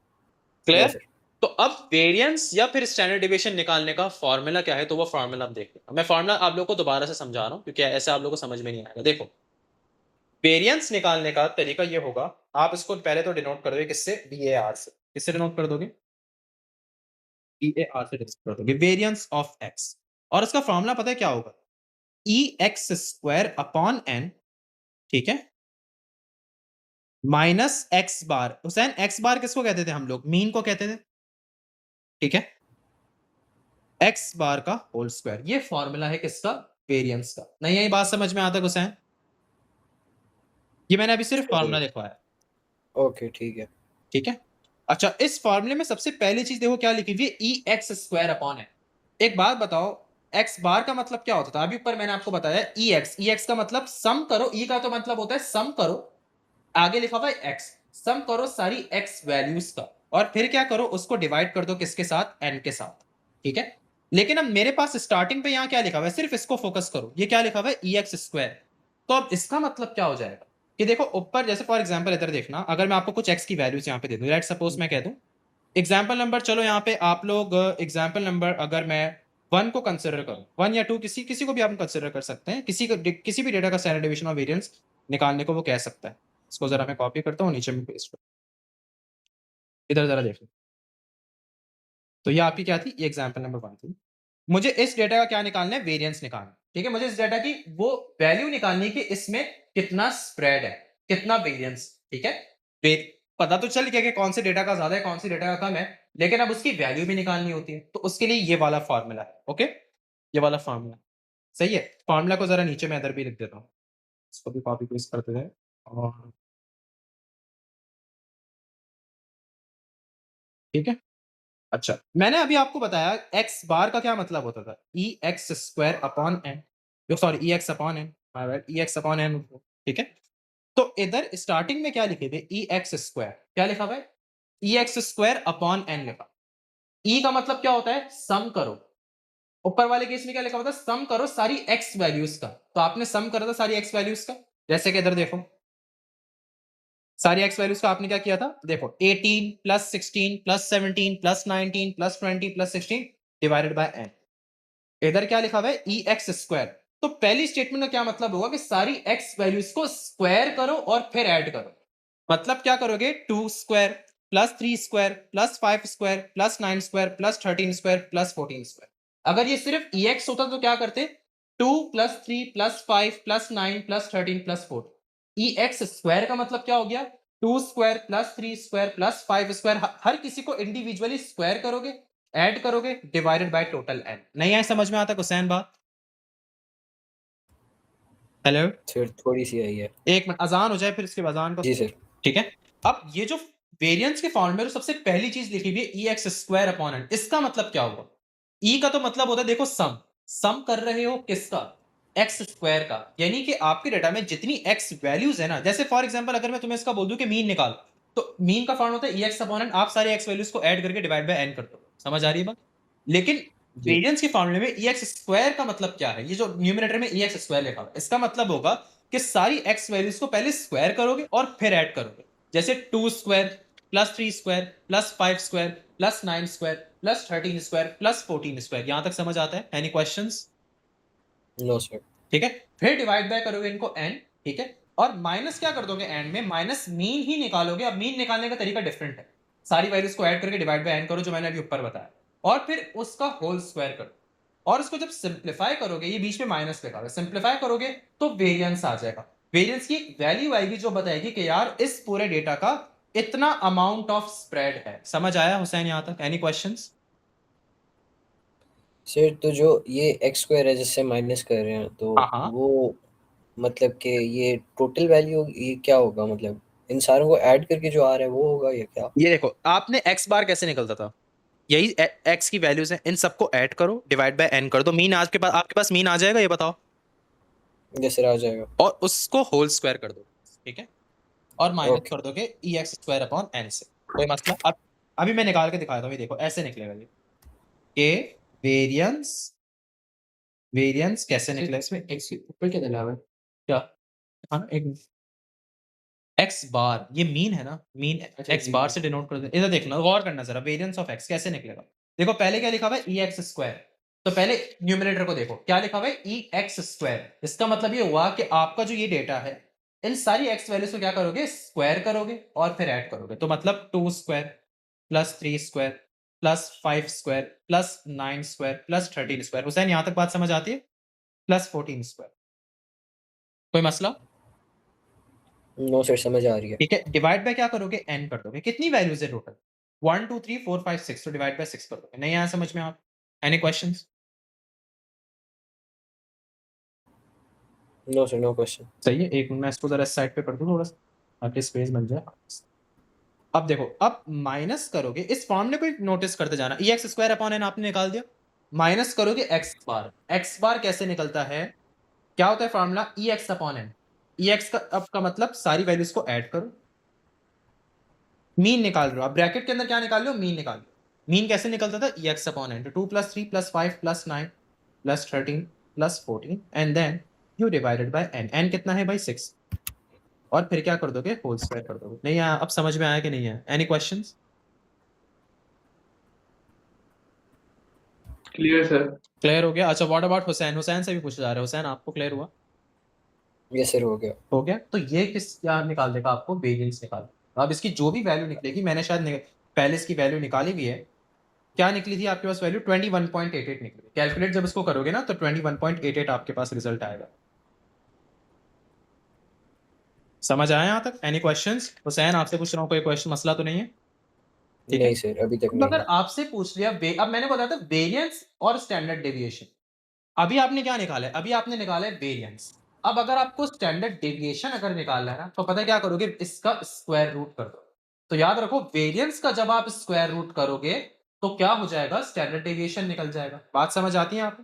clear? Sir. तो अब वेरिएंस या फिर स्टैंडर्ड डेविएशन निकालने का फॉर्मूला क्या है, तो वो फॉर्मूला आप देखते हैं, मैं फॉर्मूला आप लोगों को दोबारा से समझा रहा हूं क्योंकि ऐसे आप लोगों को समझ में नहीं आएगा। देखो, वेरिएंस निकालने का तरीका ये होगा, आप इसको पहले तो डिनोट कर दोगे किससे, VAR से, किससे डिनोट कर दोगे, VAR से डिनोट कर दोगे, वेरिएंस ऑफ एक्स, और इसका फॉर्मूला पता है क्या होगा, EX² ठीक है, माइनस एक्स बार। हुसैन एक्स बार किसको कहते थे हम लोग, मीन को कहते थे, ठीक है, एक्स बार का होल स्क्वायर, ये फॉर्मूला है किसका, वेरिएंस का। नहीं यही बात समझ में आता हुसैन? ये मैंने अभी सिर्फ फॉर्मूला लिखवाया, ओके ठीक है। ठीक है। अच्छा इस फॉर्मूले में सबसे पहली चीज देखो क्या लिखी हुई है, ई एक्स स्क्वायर अपॉन है। एक बात बताओ, एक्स बार का मतलब क्या होता था? अभी ऊपर मैंने आपको बताया ई एक्स का मतलब सम करो, ई का तो मतलब होता है सम करो, आगे लिखा हुआ है एक्स, सम करो सारी एक्स वैल्यूज का और फिर क्या करो उसको डिवाइड कर दो किसके साथ, एन के साथ, ठीक है। लेकिन अब मेरे पास स्टार्टिंग पे यहाँ क्या लिखा हुआ है, सिर्फ इसको फोकस करो, ये क्या लिखा हुआ है ई एक्स स्क्वायर। तो अब इसका मतलब क्या हो जाएगा कि देखो ऊपर जैसे फॉर एग्जांपल इधर देखना, अगर मैं आपको कुछ एक्स की वैल्यूज यहाँ पे दे दूं, लेट सपोज मैं कह दूं एग्जाम्पल नंबर, चलो यहाँ पे आप लोग एग्जाम्पल नंबर अगर मैं 1 को कंसिडर करूं, 1 या 2 किसी किसी को भी आप कंसिडर कर सकते हैं, किसी भी डेटा का स्टैंडर्ड डिवीजन और वेरिएंस निकालने को वो कह सकता है। इसको जरा मैं कॉपी करता हूँ, नीचे में पेस्ट कर, इधर जरा देख लो। तो ये आपकी क्या थी, ये एग्जाम्पल नंबर 1 थी। मुझे इस डेटा का क्या निकालना है, वेरिएंस निकालना, ठीक है। मुझे इस डेटा की वो वैल्यू निकालनी है कि इसमें कितना स्प्रेड है, कितना वेरिएंस, ठीक है। पता तो चल गया कि कौन से डेटा का ज्यादा है कौन सी डेटा का कम है, लेकिन अब उसकी वैल्यू भी निकालनी होती है, तो उसके लिए ये वाला फॉर्मूला है, ओके। ये वाला फॉर्मूला सही है। फॉर्मूला को जरा नीचे मैं इधर भी लिख देता हूँ, इसको भी कॉपी पेस्ट करते हैं और ठीक है। अच्छा मैंने अभी आपको बताया एक्स बार का क्या मतलब होता था, e x square upon n, sorry e x upon n, ई एक्स अपॉन एन, ठीक है। तो इधर स्टार्टिंग में क्या लिखे थे, ई एक्स स्क्वायर, क्या लिखा हुआ है, E x square upon N लिखा। ई का मतलब क्या होता है, सम करो। ऊपर वाले केस में क्या लिखा होता है, सम करो सारी एक्स वैल्यूज का, तो आपने सम करा था सारी एक्स वैल्यूज का, जैसे कि इधर देखो सारी एक्स वैल्यूज का आपने क्या किया था, देखो 18 plus 16 plus 17 plus 19 plus 20 plus 16 divided by n. इधर क्या लिखा हुआ है, ई एक्स स्क्वायर। तो पहली स्टेटमेंट का क्या मतलब होगा कि सारी एक्स वैल्यूज को स्क्वायर करो और फिर ऐड करो। मतलब क्या करोगे, 2 square plus 3 square plus 5 square plus 9 square plus 13 square plus 14 square. अगर ये सिर्फ ई एक्स होता तो क्या करते, 2 plus 3 plus 5 plus 9 plus 13 plus 4। E x square का मतलब क्या हो गया, 2 square plus 3 square plus 5 square, हर किसी को इंडिविजुअली स्क्वायर करोगे, ऐड करोगे, डिवाइडेड बाय टोटल एन। नहीं आए समझ में आता हुसैन बात? हेलो, सर थोड़ी सी आई है। एक मिनट अजान हो जाए फिर इसके बाद अजान को, जी सर। ठीक है। अब ये जो वेरिएंस के फॉर्म में सबसे पहली चीज लिखी हुई है E x square upon N, इसका मतलब क्या हुआ, ई का तो मतलब होता है देखो सम, सम कर रहे हो किसका, एक्स स्क्वायर का, यानी कि आपके डेटा में जितनी एक्स वैल्यूज है ना, जैसे फॉर एग्जांपल अगर मैं तुम्हें इसका बोल दूं कि मीन निकाल, तो मीन का फॉर्म होता है ई एक्स अपॉन एन, आप सारे एक्स वैल्यूज को ऐड करके डिवाइड बाय एन कर दो, समझ आ रही है बात। लेकिन जी वेरिएंस के फॉर्मूले में ई एक्स स्क्वायर का मतलब क्या है, ये जो न्यूमरेटर में ई एक्स स्क्वायर लिखा हुआ है इसका मतलब होगा कि सारी एक्स वैल्यूज को पहले स्क्वायर करोगे और फिर ऐड करोगे, जैसे 2 square plus 3 square plus 5 square plus 9 square plus 13 square plus 14 square. यहां तक समझ आता है, एनी क्वेश्चंस? No sir. ठीक है। फिर डिवाइड बाय करोगे इनको एन, ठीक है। और माइनस क्या कर दोगे एंड में, माइनस मीन ही निकालोगे। अब मीन निकालने का तरीका डिफरेंट है, सारी वैल्यूज को ऐड करके डिवाइड बाय एन करो जो मैंने अभी ऊपर बताया, और फिर उसका होल स्क्वायर करो, और उसको जब सिंप्लीफाई करोगे, ये बीच में माइनस लिखा हुआ है, सिंप्लीफाई करोगे तो वेरिएंस आ जाएगा। वेरिएंस की वैल्यू आएगी जो बताएगी कि यार इस पूरे डेटा का इतना अमाउंट ऑफ स्प्रेड है। समझ आया हुसैन यहां तक, एनी क्वेश्चंस? सर तो जो ये एक्स स्क्वायर है जिससे माइनस कर रहे हैं तो हाँ हाँ, वो मतलब कि ये टोटल वैल्यू ये क्या होगा, मतलब इन सारों को ऐड करके जो आ रहा है वो होगा या क्या? ये देखो आपने एक्स बार कैसे निकलता था, यही एक्स की वैल्यूज हैं, इन सबको ऐड करो डिवाइड बाय एन कर दो, मीन आपके पास मीन आ जाएगा, ये बताओ, जैसे आ जाएगा। और उसको होल स्क्वायर कर दो, ठीक है। और माइनस ओके। कर दोगे ई एक्स स्क्वायर अपॉन एन से, कोई मसला? अब अभी मैं निकाल के दिखाता हूँ, ये देखो ऐसे निकलेगा ये, कि वेरिएंस, वेरिएंस कैसे निकलेगा, इसमें एक्स के ऊपर क्या डला हुआ है? क्या, हाँ ना, एक एक्स बार, ये मीन है ना, मीन अच्छा एक्स जी बार जी। से डिनोट कर दे। इधर देखना, गौर करना जरा, वेरिएंस ऑफ एक्स कैसे निकलेगा। देखो पहले क्या लिखा हुआ है, ई एक्स स्क्वायर, तो पहले न्यूमरेटर को देखो क्या लिखा हुआ है, ई एक्स स्क्वायर। इसका मतलब ये हुआ कि आपका जो ये डेटा है, इन सारी एक्स वैल्यूज को क्या करोगे, स्क्वायर करोगे और फिर ऐड करोगे। तो मतलब 2 square plus 3 square plus 5 square plus 9 square plus 13 square. Hussain यहां तक बात समझ आती है, प्लस 14 स्क्वायर, कोई मसला? नो सर समझ आ रही है। ठीक है। डिवाइड बाय क्या करोगे, एन कर दोगे, कितनी वैल्यूज है टोटल, 1 2 3 4 5 6, तो डिवाइड बाय 6 कर दोगे। नहीं आया समझ में आप, any questions? No sir, no question. सही है, एक मिनट मैं इसको जरा इस साइड पे कर दूं थोड़ा सा ताकि स्पेस बन जाए। अब देखो, अब माइनस करोगे, इस फॉर्मूले को नोटिस करते जाना, ई एक्स स्क्वायर अपॉन एन आपने निकाल दिया, माइनस करोगे एक्स बार। एक्स बार कैसे निकलता है, क्या होता है फॉर्मूला, ई एक्स अपॉन एन। ई एक्स का अब का मतलब सारी वैल्यूज को ऐड करो, मीन निकाल रहे हो आप, ब्रैकेट के अंदर क्या निकाल रहे हो, मीन निकाल रहे हो। मीन कैसे निकलता था, ई एक्स अपॉन एन, तो 2 + 3 + 5 + 9 + 13 + 14 and then you divided by n. N कितना है भाई, 6, और फिर क्या कर दोगे, होल स्क्वायर कर दोगे। नहीं आया, अब समझ में आया कि नहीं है, any questions? Clear sir. Clear हो गया। अच्छा, व्हाट अबाउट हुसैन, हुसैन से भी पूछा जा रहा है, हुसैन आपको क्लियर हुआ? यस सर, हो गया। हो गया। तो ये किस क्या निकाल देगा आपको, वेरिएंस निकाल। अब इसकी जो भी वैल्यू निकलेगी, मैंने शायद पहले इसकी वैल्यू निकाली भी है, क्या निकली थी आपके पास वैल्यू, 21.88 निकली। कैलकुलेट जब इसको करोगे ना तो 21.88 आपके पास रिजल्ट आएगा। समझ आया यहाँ तक? Any questions? हुसैन आपसे पूछ रहा हूँ, कोई क्वेश्चन मसला तो नहीं है? ठीक है। नहीं सर, अभी तक अब नहीं अगर है। आपसे पूछ लिया अब मैंने बताया था वेरिएंस और स्टैंडर्ड डेविएशन, अभी आपने क्या निकाला है, अभी आपने निकाला है वेरिएंस। अब अगर आपको स्टैंडर्ड डेविएशन अगर निकालना है ना, तो पता है क्या करोगे, इसका स्क्वायर रूट कर दो। तो याद रखो, वेरिएंस का जब आप स्क्वायर रूट करोगे तो क्या हो जाएगा, स्टैंडर्ड डेविएशन निकल जाएगा। बात समझ आती है आपको?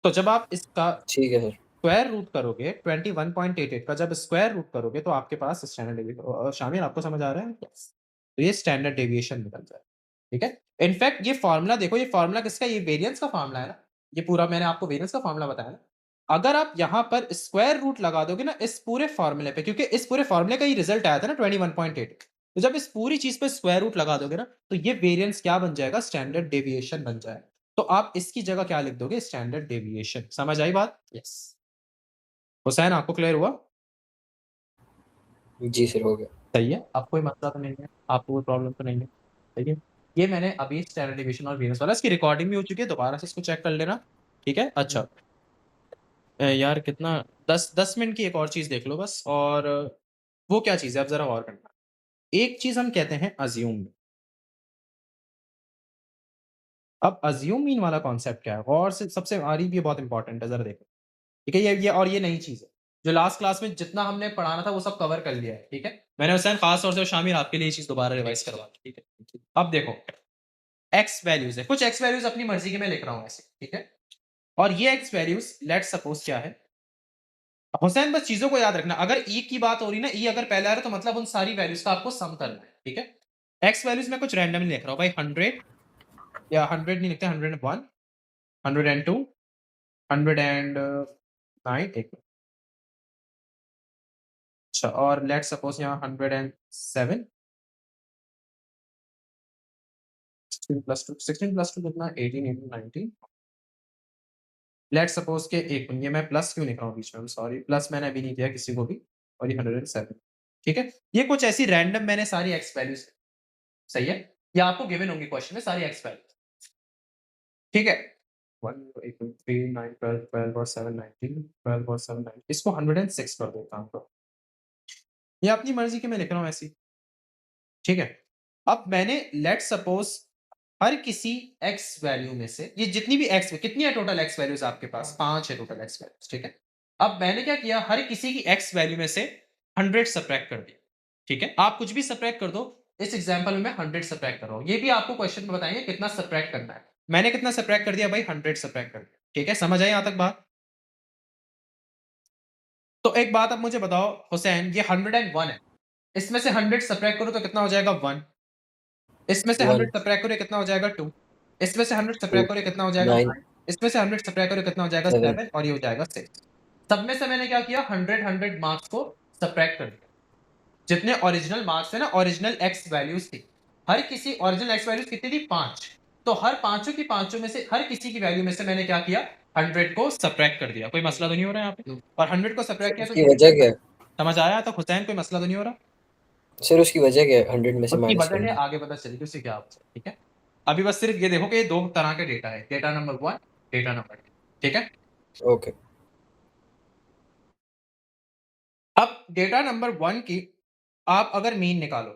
तो जब आप इसका ठीक है सर। स्क्वायर रूट करोगे, 21.88 का जब स्क्वायर रूट करोगे तो आपके पास स्टैंडर्ड डेविएशन, शामिल आपको समझ आ रहा है? Yes. तो ये स्टैंडर्ड डेविएशन निकल जाए। ठीक है। इनफैक्ट ये फॉर्मूला देखो, ये फॉर्मूला किसका, ये वेरिएंस का फॉर्मूला है ना, ये पूरा मैंने आपको वेरिएंस का फॉर्मूला बताया ना। अगर आप यहाँ पर स्क्वायर रूट लगा दोगे ना इस पूरे फॉर्मूले पे, क्योंकि इस पूरे फॉर्मूले का ही रिजल्ट आया था ना 21.8, तो जब इस पूरी चीज पे स्क्वायर रूट लगा दोगे ना तो ये वेरिएंस क्या बन जाएगा, स्टैंडर्ड डेविएशन बन जाएगा। तो आप इसकी जगह क्या लिख दोगे, स्टैंडर्ड डेविएशन। समझ आई बात? यस। हुसैन आपको क्लियर हुआ? जी सर, हो गया। सही है, आपको कोई मसला तो नहीं है, आपको कोई प्रॉब्लम तो नहीं है? ठीक है। ये मैंने अभी स्टैंडर्ड डेविएशन और वेरिएंस वाला, इसकी रिकॉर्डिंग भी हो चुकी है, दोबारा से इसको चेक कर लेना। ठीक है। अच्छा, यार कितना, 10 मिनट की एक और चीज देख लो बस, और वो क्या चीज है, अब जरा और करना। एक चीज हम कहते हैं अज्यूम। अब अज्यूम मीन वाला कॉन्सेप्ट क्या है, और से सबसे आरी भी बहुत इंपॉर्टेंट है, जरा देखो। ठीक है, ये और ये नई चीज है, जो लास्ट क्लास में जितना हमने पढ़ाना था वो सब कवर कर लिया है। ठीक है। मैंने हुसैन खास तौर से शामिल आपके लिए ये चीज दोबारा रिवाइज करवा दी। ठीक है। अब देखो, एक्स वैल्यूज है, कुछ एक्स वैल्यूज अपनी मर्जी के मैं लिख रहा हूँ ऐसे। ठीक है। और ये एक्स वैल्यूज लेट सपोज क्या है, हुसैन बस चीजों को याद रखना, अगर ई की बात हो रही ना, ई अगर पहले आ रहा है तो मतलब उन सारी वैल्यूज का आपको सम करना है। ठीक है। एक्स वैल्यूज में कुछ रैंडमली लिख रहा हूँ भाई, 100 या 100 नहीं लिखते, 101, 102, 109, एक मिनट। अच्छा, और लेट सपोज यहाँ 107, 16 + 2 कितना, 18, 18, 19। लेट सपोज के एक मिनट, ये मैं प्लस क्यों लिख रहा हूँ बीच में, सॉरी, प्लस मैंने अभी नहीं दिया किसी को भी, और ये 107। ठीक है। ये कुछ ऐसी रैंडम मैंने सारी एक्स वैल्यूज, सही है, ये आपको गिवन होंगी क्वेश्चन में सारी एक्स वैल्यूज। ठीक है। 1, 8, 3, 9, 12, 12 और 7, 19, 12 और 7, 19, इसको 106 कर देता हूँ तो ये अपनी मर्जी के मैं लिख रहा हूँ ऐसी। ठीक है। अब मैंने लेट सपोज हर किसी एक्स वैल्यू में से, ये जितनी भी एक्स, कितनी है टोटल एक्स वैल्यूज आपके पास, 5 है टोटल एक्स वैल्यूज। ठीक है। अब मैंने क्या किया, हर किसी की एक्स वैल्यू में से 100 सब्ट्रैक्ट कर दिया। ठीक है। आप कुछ भी सब्ट्रैक्ट कर दो, इस एग्जांपल में मैं 100 सब्ट्रैक्ट कर रहा हूं, ये भी आपको क्वेश्चन में बताएंगे कितना सब्ट्रैक्ट करना है। मैंने कितना सब्ट्रैक्ट कर दिया भाई, 100 सब्ट्रैक्ट कर दिया। ठीक है, समझ आई यहां तक बात? तो एक बात अब मुझे बताओ हुसैन, ये 101 है, इसमें से 100 सब्ट्रैक्ट करो तो कितना हो जाएगा, 1। इसमें से 100 1, सब्ट्रैक्ट करो कितना हो जाएगा, 2। इसमें से 100 2, सब्ट्रैक्ट करो कितना हो जाएगा, 9, 5। इसमें से 100 सब्ट्रैक्ट करो कितना हो जाएगा, 7। 7, और ये हो जाएगा 6। सब में से मैंने क्या किया, 100 मार्क्स को सब्ट्रैक्ट कर दिया। जितने ओरिजिनल मार्क्स है ना, ओरिजिनल एक्स वैल्यूज थी, हर किसी ओरिजिनल एक्स वैल्यूज कितनी थी, 5। तो हर पांचों की पांचों में से हर किसी की वैल्यू में से मैंने क्या किया, 100 को सब्ट्रैक्ट कर दिया। कोई मसला तो नहीं हो रहा है यहाँ पे? और 100 को सब्ट्रैक्ट सर किया तो उसकी ये वजह क्या है? समझ आया? तो हुसैन कोई मसला तो नहीं हो रहा? सर उसकी वजह क्या है 100 में से उसकी माइनस वजह करने है, की? आगे पता चलेगी उससे क्या होता है। ठीक है। अभी बस सिर्फ ये देखो कि ये दो तरह के डेटा है, डेटा नंबर 1, डेटा नंबर 2। ठीक है। ओके। अब डेटा नंबर 1 की आप अगर मीन निकालो,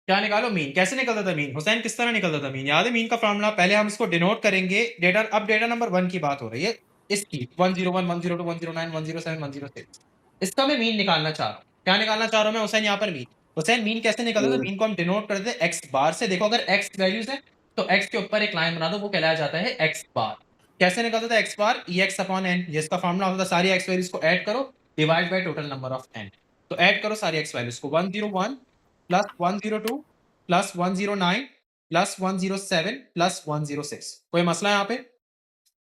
क्या निकालो, मीन। कैसे निकलता था मीन हुसैन, किस तरह निकलता था मीन? याद है मीन का फॉर्मूला? पहले हम इसको डिनोट करेंगे डेटा, अब डेटा नंबर 1 की बात हो रही है, इसकी 101, 102, 109, 107, 106 इसका मैं मीन निकालना चाह रहा हूँ। क्या निकालना चाह रहा हूँ मैं हुसैन यहाँ पर मीन? हुसैन मीन कैसे निकलता है? मीन मीन को हम डिनोट करते हैं एक्स बार से। देखो अगर एक्स वैल्यूज है तो एक्स के ऊपर एक लाइन बना दो, वो कहलाया जाता है एक्स बार। कैसे निकलता था x bar? E x upon n, ये इसका फॉर्मूला होता था। सारी एक्स वैल्यूज को ऐड करो, divide by total number of n. तो ऐड करो सारी एक्स वैल्यूज को, 101 प्लस 102 प्लस 109 प्लस 107 प्लस 106। कोई मसला यहाँ पे?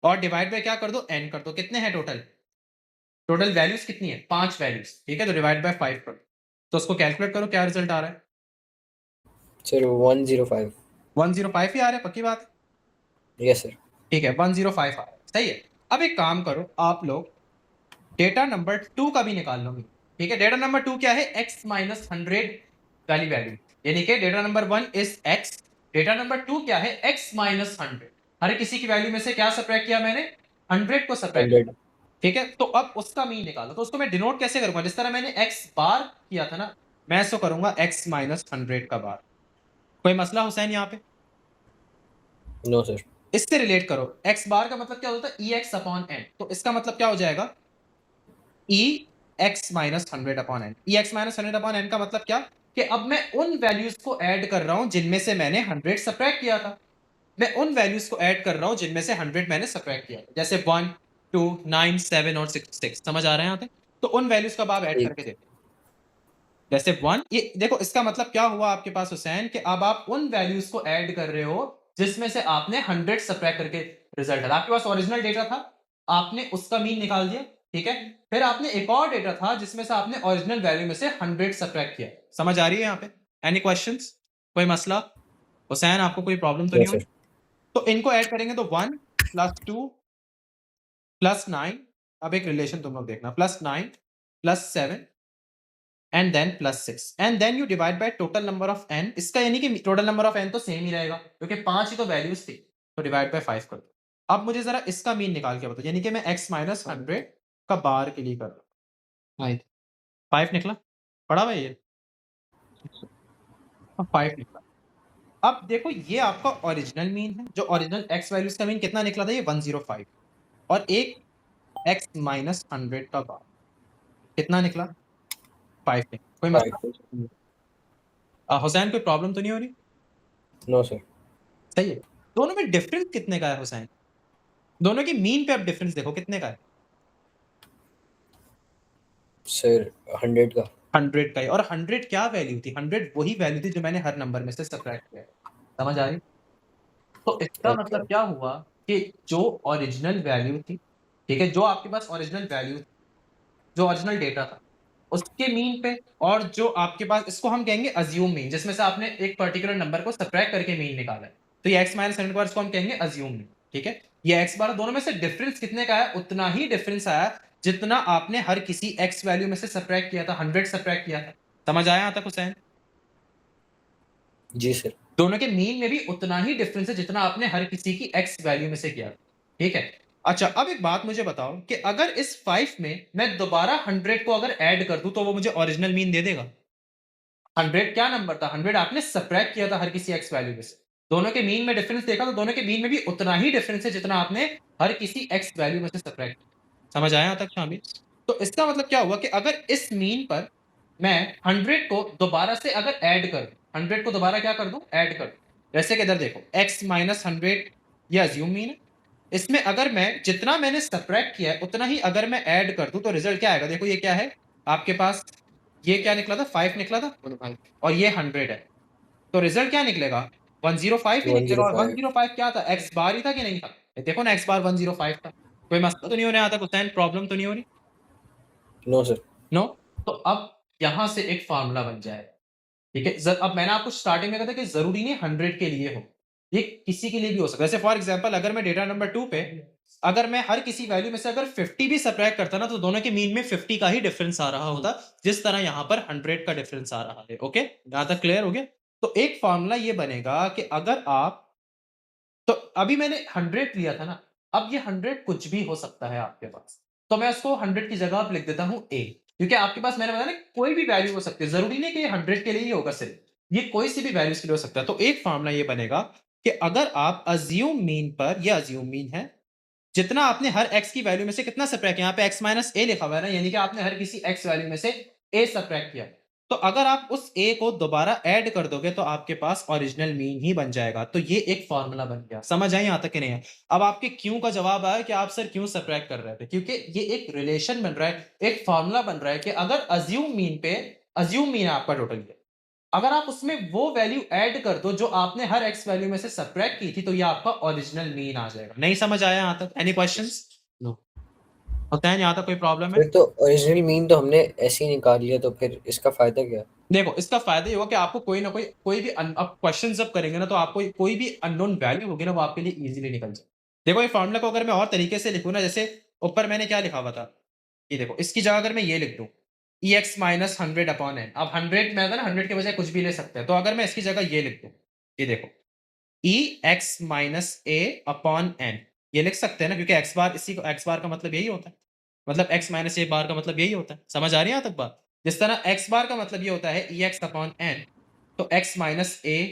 और डिवाइड बाय क्या कर दो? एन कर दो। कितने हैं टोटल? टोटल वैल्यूज कितनी है? 5 वैल्यूज, ठीक है। तो डिवाइड बाय 5 कर दो, तो उसको कैलकुलेट करो, क्या रिजल्ट आ रहा है? सर 105। 105 ही आ रहा है, पक्की बात है? Yes sir. ठीक है, 105 आ रहा है, सही है। अब एक काम करो आप लोग, डेटा नंबर 2 का भी निकाल लो, ठीक है। डेटा नंबर 2 क्या है? x माइनस 100 वाली वैल्यू, यानी कि data number 1 is x, data number 2 क्या है? x minus 100। हर किसी की वैल्यू में से क्या सब्ट्रैक्ट किया मैंने? 100 को सब्ट्रैक्ट 100। किया, ठीक है। तो अब उसका मीन निकालो, तो उसको मैं डिनोट कैसे करूंगा? जिस तरह मैंने x बार किया था ना, मैं इसको करूंगा x माइनस 100 का बार। कोई मसला हुसैन यहाँ पे? No sir. इससे रिलेट करो, x बार का मतलब क्या होता है? E x upon n. तो इसका मतलब क्या हो जाएगा? E x minus 100 upon n. ई एक्स माइनस 100 अपॉन एन का मतलब क्या? कि अब मैं उन वैल्यूज को ऐड कर रहा हूं जिनमें से मैंने 100 सब्ट्रैक्ट किया था। मैं उन वैल्यूज को ऐड कर रहा हूं जिनमें से 100 मैंने सब्ट्रैक्ट किया था, जैसे 1, 2, 9, 7 और 6। समझ आ रहा है यहाँ तक? तो उन वैल्यूज का आप ऐड करके देखो, जैसे 1, ये देखो इसका मतलब क्या हुआ आपके पास हुसैन, कि अब आप उन वैल्यूज को ऐड कर रहे हो जिसमें से आपने 100 सब्ट्रैक्ट करके रिजल्ट है। आपके पास ओरिजिनल डेटा था, आपने उसका मीन निकाल दिया, ठीक है। फिर आपने एक और डेटा था जिसमें से आपने ओरिजिनल वैल्यू में से 100 सब्ट्रैक्ट किया। समझ आ रही है यहाँ पे? Any questions? कोई मसला हुसैन? आपको कोई प्रॉब्लम तो नो नहीं हुई? सर। तो इनको ऐड करेंगे तो 1 प्लस 2 प्लस 9, अब एक रिलेशन तुम लोग देखना, plus 9 plus 7 and then plus 6 and then you divide by total number of n. इसका यानी कि टोटल नंबर ऑफ एन तो सेम ही रहेगा क्योंकि 5 ही तो वैल्यूज थी, तो डिवाइड बाय 5 कर दो। अब मुझे जरा इसका मीन निकाल के बताओ, यानी कि मैं x माइनस 100 का बार के लिए कर रहा हूँ। 5 निकला, पढ़ा भाई ये? 5 निकला। अब देखो ये आपका ओरिजिनल मीन है, जो ओरिजिनल x वैल्यूज का मीन कितना निकला था? ये 105। और एक x माइनस 100 का बार कितना निकला? 5 निकला। कोई मसला? हुसैन कोई प्रॉब्लम तो नहीं हो रही? No sir. सही है। दोनों में डिफरेंस कितने का है हुसैन? दोनों की मीन पे अब डिफरेंस देखो कितने का है? सर 100 का। 100 का ही। और 100 क्या वैल्यू थी? 100 वही वैल्यू थी जो मैंने हर नंबर में से सब्ट्रैक्ट किया है। समझ आ रही? तो इसका ओके। मतलब क्या हुआ कि जो ओरिजिनल वैल्यू थी, ठीक है, जो आपके पास ओरिजिनल वैल्यू, जो ओरिजिनल डेटा था, उसके मीन पे, और जो आपके पास, इसको हम कहेंगे अज्यूम मीन, जिसमें से आपने एक पर्टिकुलर नंबर को सब्ट्रैक्ट करके मीन निकाला है, तो ये x माइनस 100 बार, इसको हम कहेंगे अज्यूम मीन, ठीक है। ये x बार, दोनों में से डिफरेंस कितने का है? उतना ही डिफरेंस आया जितना आपने हर किसी x वैल्यू में से सब्ट्रैक्ट किया था, 100 सब्ट्रैक्ट किया था। समझ आया यहाँ तक हुसैन? जी सर। दोनों के मीन में भी उतना ही डिफरेंस है जितना आपने हर किसी की x वैल्यू में से किया, ठीक है। अच्छा, अब एक बात मुझे बताओ कि अगर इस 5 में मैं दोबारा 100 को अगर ऐड कर दूं तो वो मुझे ओरिजिनल मीन दे देगा? 100 क्या नंबर था? 100 आपने सब्ट्रैक्ट किया था हर किसी x वैल्यू में से। दोनों के मीन में डिफरेंस देखा तो दोनों के मीन में भी उतना ही डिफरेंस है जितना आपने हर किसी x वैल्यू में से सब्ट्रैक्ट किया। समझ आया यहाँ तक शामिल? तो इसका मतलब क्या हुआ कि अगर इस मीन पर मैं 100 को दोबारा से अगर ऐड कर दूं, 100 को दोबारा क्या कर दूं? ऐड कर दूं। जैसे कि इधर देखो, x माइनस 100 ये अज्यूम मीन है। इसमें अगर मैं जितना मैंने सब्ट्रैक्ट किया है उतना ही अगर मैं ऐड कर दूं तो रिजल्ट क्या आएगा? देखो ये क्या है आपके पास? ये क्या निकला था? 5 निकला था, और ये 100 है, तो रिजल्ट क्या निकलेगा? 105 ही निकलेगा। और 105। 105 क्या था? x बार ही था कि नहीं था? ये देखो ना, x बार 105 था। कोई मसला तो नहीं होने आता हुसैन? प्रॉब्लम तो नहीं हो रही? No sir. नो। तो अब यहां से एक फार्मूला बन जाए, ठीक है। अब मैंने आपको स्टार्टिंग में कहा था कि जरूरी नहीं 100 के लिए हो, ये किसी के लिए भी हो सकता है। जैसे फॉर एग्जांपल अगर मैं डेटा नंबर 2 पे अगर मैं हर किसी वैल्यू में से अगर 50 भी सब्ट्रैक्ट करता ना, तो दोनों के मीन में 50 का ही डिफरेंस आ रहा होता, जिस तरह यहां पर 100 का डिफरेंस आ रहा है। ओके, यहां तक क्लियर हो गया? तो एक फार्मूला ये बनेगा कि अगर आप, तो अभी मैंने 100 लिया था ना, अब ये 100 कुछ भी हो सकता है आपके पास, तो मैं उसको 100 की जगह आप लिख देता हूं a, क्योंकि आपके पास मैंने बताया ना कोई भी वैल्यू हो सकती है, जरूरी नहीं कि ये 100 के लिए ही होगा, सिर्फ ये कोई सी भी वैल्यूज के लिए हो सकता है। तो एक फार्मूला ये बनेगा कि अगर आप अज्यूम मीन पर, ये अज्यूम मीन है, जितना आपने हर x की वैल्यू में से कितना सब्ट्रैक्ट किया, यहाँ पे x माइनस a लिखा हुआ है ना, यानी कि आपने हर किसी x वैल्यू में से a सब्ट्रैक्ट किया। तो अगर आप उस a को दोबारा ऐड कर दोगे तो आपके पास ओरिजिनल मीन ही बन जाएगा। तो ये एक फॉर्मूला बन गया। समझ आई यहाँ तक कि नहीं है? अब आपके क्यों का जवाब आया कि आप सर क्यों सब्ट्रैक्ट कर रहे थे, क्योंकि ये एक रिलेशन बन रहा है, एक फॉर्मूला बन रहा है कि अगर अज्यूम मीन आपका टोटल है, अगर आप उसमें वो वैल्यू ऐड कर दो जो आपने हर x वैल्यू में से सब्ट्रैक्ट की थी, तो ये आपका ओरिजिनल मीन आ जाएगा। नहीं समझ आया यहाँ तक? Any questions? नो। होता है यहाँ तक कोई प्रॉब्लम है? फिर तो ओरिजिनल मीन तो हमने ऐसे ही निकाल लिया, तो फिर इसका फायदा क्या? देखो, इसका फायदा ये होगा कि आपको कोई ना कोई भी अब क्वेश्चन जब करेंगे ना, तो आपको कोई भी अननोन वैल्यू होगी ना, वो आपके लिए इजीली निकल जाए। देखो, ये फॉर्मूला को अगर मैं और तरीके से लिखूं ना, जैसे ऊपर मैंने क्या लिखा हुआ था, ये देखो, इसकी जगह अगर मैं ये लिख दूं ex माइनस 100 अपॉन एन। अब 100 में अगर 100 के बजाय कुछ भी ले सकते हैं, तो अगर मैं इसकी जगह ये लिख दूं, ये देखो, ex minus a upon n, ये लिख सकते हैं ना, क्योंकि x बार, इसी को x बार का मतलब यही होता है, मतलब x माइनस a बार का मतलब यही होता है। समझ आ रही है यहाँ तक बात? जिस तरह x बार का मतलब ये होता है ex अपॉन n, तो x माइनस a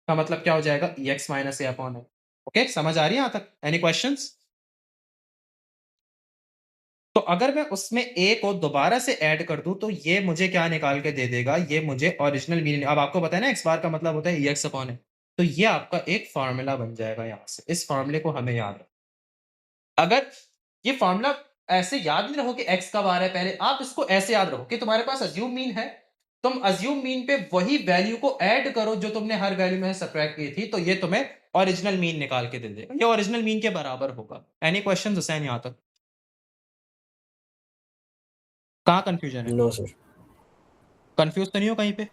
का मतलब क्या हो जाएगा, ex minus a upon n। Okay, समझ आ रही है यहाँ तक? Any questions? तो अगर मैं उसमें a को दोबारा से ऐड कर दूं, तो ये मुझे क्या निकाल के दे देगा, ये मुझे ओरिजिनल मीनिंग। अब आपको पता है ना x बार का मतलब होता है ex अपॉन n, तो ये आपका एक फार्मूला बन जाएगा। यहाँ से इस फार्मूले को हमें याद रखना। अगर ये फार्मूला ऐसे याद नहीं रहो कि x कब आ रहा है, पहले आप इसको ऐसे याद रखो कि तुम्हारे पास अज्यूम मीन है, तुम अज्यूम मीन पे वही वैल्यू को ऐड करो जो तुमने हर वैल्यू में सब्ट्रैक्ट की थी, तो ये तुम्हें ओरिजिनल मीन निकाल के दे देगा। ये ओरिजिनल मीन के बराबर होगा। एनी क्वेश्चंस हुसैन यहाँ तक? कहाँ कंफ्यूजन है? No sir. कंफ्यूज तो नहीं हो कहीं पे?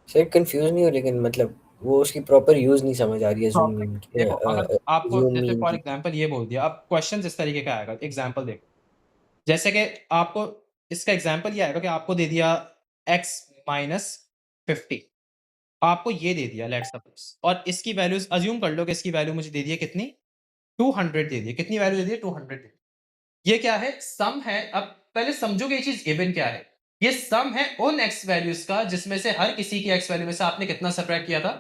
सर कंफ्यूज नहीं हो, लेकिन मतलब वो उसकी प्रॉपर यूज नहीं समझ आ रही है जूम मीन की। देखो, अगर आपको जूम जैसे मीन फॉर की। एग्जांपल ये बोल दिया, अब क्वेश्चन इस तरीके का आएगा, एग्जांपल देखो, जैसे कि आपको इसका एग्जांपल ये आएगा कि आपको दे दिया x माइनस 50, आपको ये दे दिया लेट्स सपोज, और इसकी वैल्यूज अज्यूम कर लो कि इसकी वैल्यू मुझे दे दी है कितनी, 200 दे दी है। कितनी वैल्यू दे दी है? 200 दे दी। ये क्या है? सम है। अब पहले समझोगे ये चीज गिवन क्या है। ये सम है उन x वैल्यूज का जिसमें से हर किसी की x वैल्यू में से आपने कितना सब्ट्रैक्ट किया था,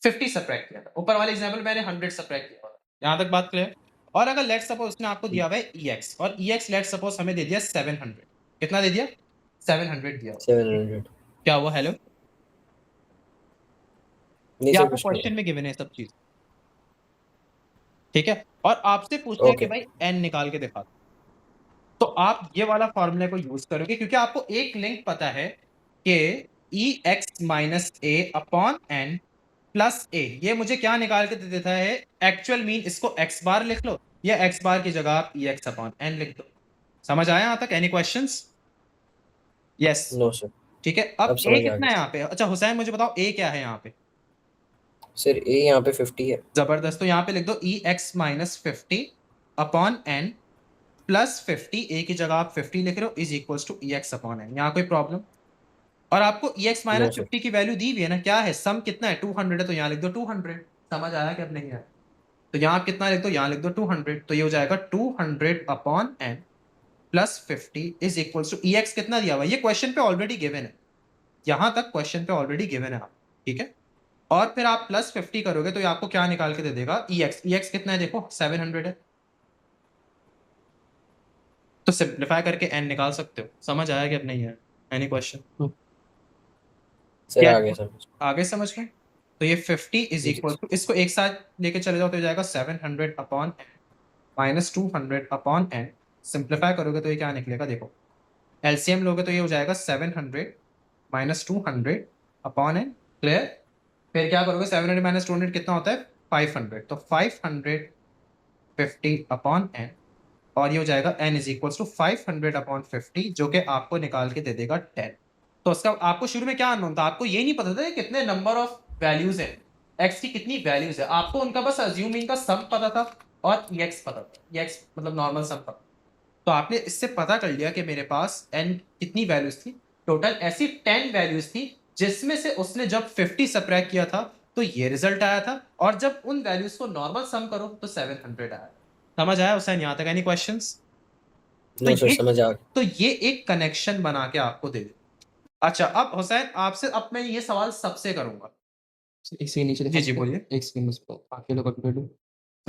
50 सब्ट्रैक्ट किया था। ऊपर वाले एग्जांपल मैंने 100 सब्ट्रैक्ट किया था। यहां तक बात क्लियर? और अगर लेट्स सपोज उसने आपको दिया हुआ है ex, और ex लेट्स सपोज हमें दे दिया 700। कितना दे दिया? 700 दिया हुआ। 700। क्या हुआ? हेलो? नहीं ये सर, आपको कुछ नहीं। क्वेश्चन में गिवन है सब चीज, ठीक है? और आपसे पूछा है कि ओके। भाई n निकाल के दिखा दो। तो आप ये वाला फॉर्मूले को यूज करोगे, क्योंकि आपको एक लिंक पता है कि ex minus a upon n plus a, ये मुझे क्या निकाल के दे देता है, एक्चुअल मीन। इसको x बार लिख लो, या x बार की जगह आप ex अपॉन n लिख दो। समझ आया यहाँ तक? Any questions? Yes. No sir, ठीक है। अब अब a समझ आ कितना है गया। यहाँ पे? अच्छा हुसैन मुझे बताओ a क्या है यहाँ पे? सर ए यहाँ पे 50 है। जबरदस्त। तो यहाँ पे लिख दो ex minus 50 upon n plus 50, a की जगह आप 50 लिख रहे हो, is equals to ex upon n। यहाँ कोई प्रॉब्लम? और आपको ex नो माइनस सर। 50 की वैल्यू दी हुई है ना, क्या है? सम कितना है? 200 है, तो यहाँ लिख दो 200। समझ आया कि अब नहीं आया? तो यहाँ आप कितना लिख दो? यहाँ लिख दो 200। तो ये हो जाएगा 200 upon n plus 50 is equals to ex कितना दिया हुआ है? ये क्वेश्चन पे ऑलरेडी गिवन है। यहाँ तक क्वेश्चन पे ऑलरेडी गिवन है आप, ठीक है? और फिर आप प्लस 50 करोगे तो ये आपको क्या निकाल के दे देगा? ex कितना है? देखो 700 है। तो सिंप्लीफाई करके n निकाल सकते हो। समझ आया कि अब नहीं है? Any question? सर क्या आ गया समझ। आगे समझ में? तो ये 50 इज जी इक्वल टू, इसको एक साथ लेके चले जाओ तो हो जाएगा 700 upon minus 200 upon n। Simplify करोगे तो ये क्या निकलेगा? देखो, एलसीएम लोगे तो ये हो जाएगा 700 माइनस 200 अपॉन n। क्लियर? फिर क्या करोगे? 700 माइनस 200 कितना होता है? 500। तो 550 अपॉन n, और ये हो जाएगा n is equal to 500 upon 50, जो कि आपको निकाल के दे देगा 10। तो उसका आपको शुरू में क्या अननोन था? आपको ये नहीं पता था कि कितने नंबर ऑफ वैल्यूज हैं, x की कितनी वैल्यूज है। आपको उनका बस अज्यूमिंग का सम पता था और ex पता था, ex मतलब नॉर्मल सम पता। तो आपने इससे पता कर लिया कि मेरे पास n कितनी वैल्यूज थी, टोटल ऐसी 10 वैल्यूज थी, जिसमें से उसने जब 50 सब्ट्रैक्ट किया था तो ये रिजल्ट आया था, और जब उन वैल्यूज को नॉर्मल सम करो तो 700 आया। समझ आया हुसैन यहाँ तक? Any questions? तो नो सर, ये समझ आ गया। तो ये एक कनेक्शन बना के आपको दे दे। अच्छा, अब हुसैन आपसे अब मैं ये सवाल सबसे करूंगा। एक सेकंड नीचे जी दिखा जी सकते हैं? बोलिए। एक सेकंड बस, आके लो कंप्यूटर।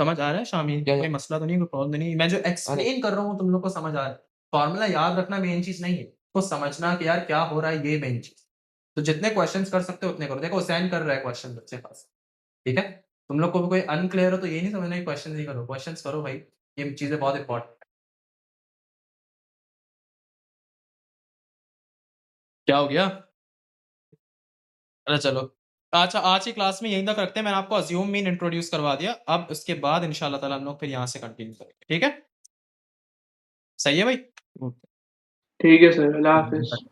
समझ आ रहा है शामी? क्या- कोई मसला तो नहीं, कोई प्रॉब्लम नहीं। मैं जो एक्सप्लेन कर रहा हूँ तुम लोग को समझ आ रहा है। फॉर्मूला याद रखना मेन चीज नहीं है, तो समझना कि यार क्या हो रहा है, ये मेन चीज। तो जितने क्वेश्चंस कर सकते हो उतने करो। देखो हुसैन कर रहा है क्वेश्चन बच्चे पास, ठीक है? तुम लोग को भी कोई अनक्लियर हो तो ये नहीं समझना कि क्वेश्चन नहीं करो, क्वेश्चंस करो भाई, ये चीजें बहुत इंपॉर्टेंट है। क्या हो गया? अरे चलो, अच्छा आज की क्लास में यहीं तक रखते हैं। मैंने आपको अज्यूम मीन इंट्रोड्यूस करवा दिया, अब उसके बाद इंशाल्लाह ताला हम लोग फिर यहाँ से कंटिन्यू करेंगे, ठीक है? सही है भाई? ठीक है सर, अल्लाह हाफिज।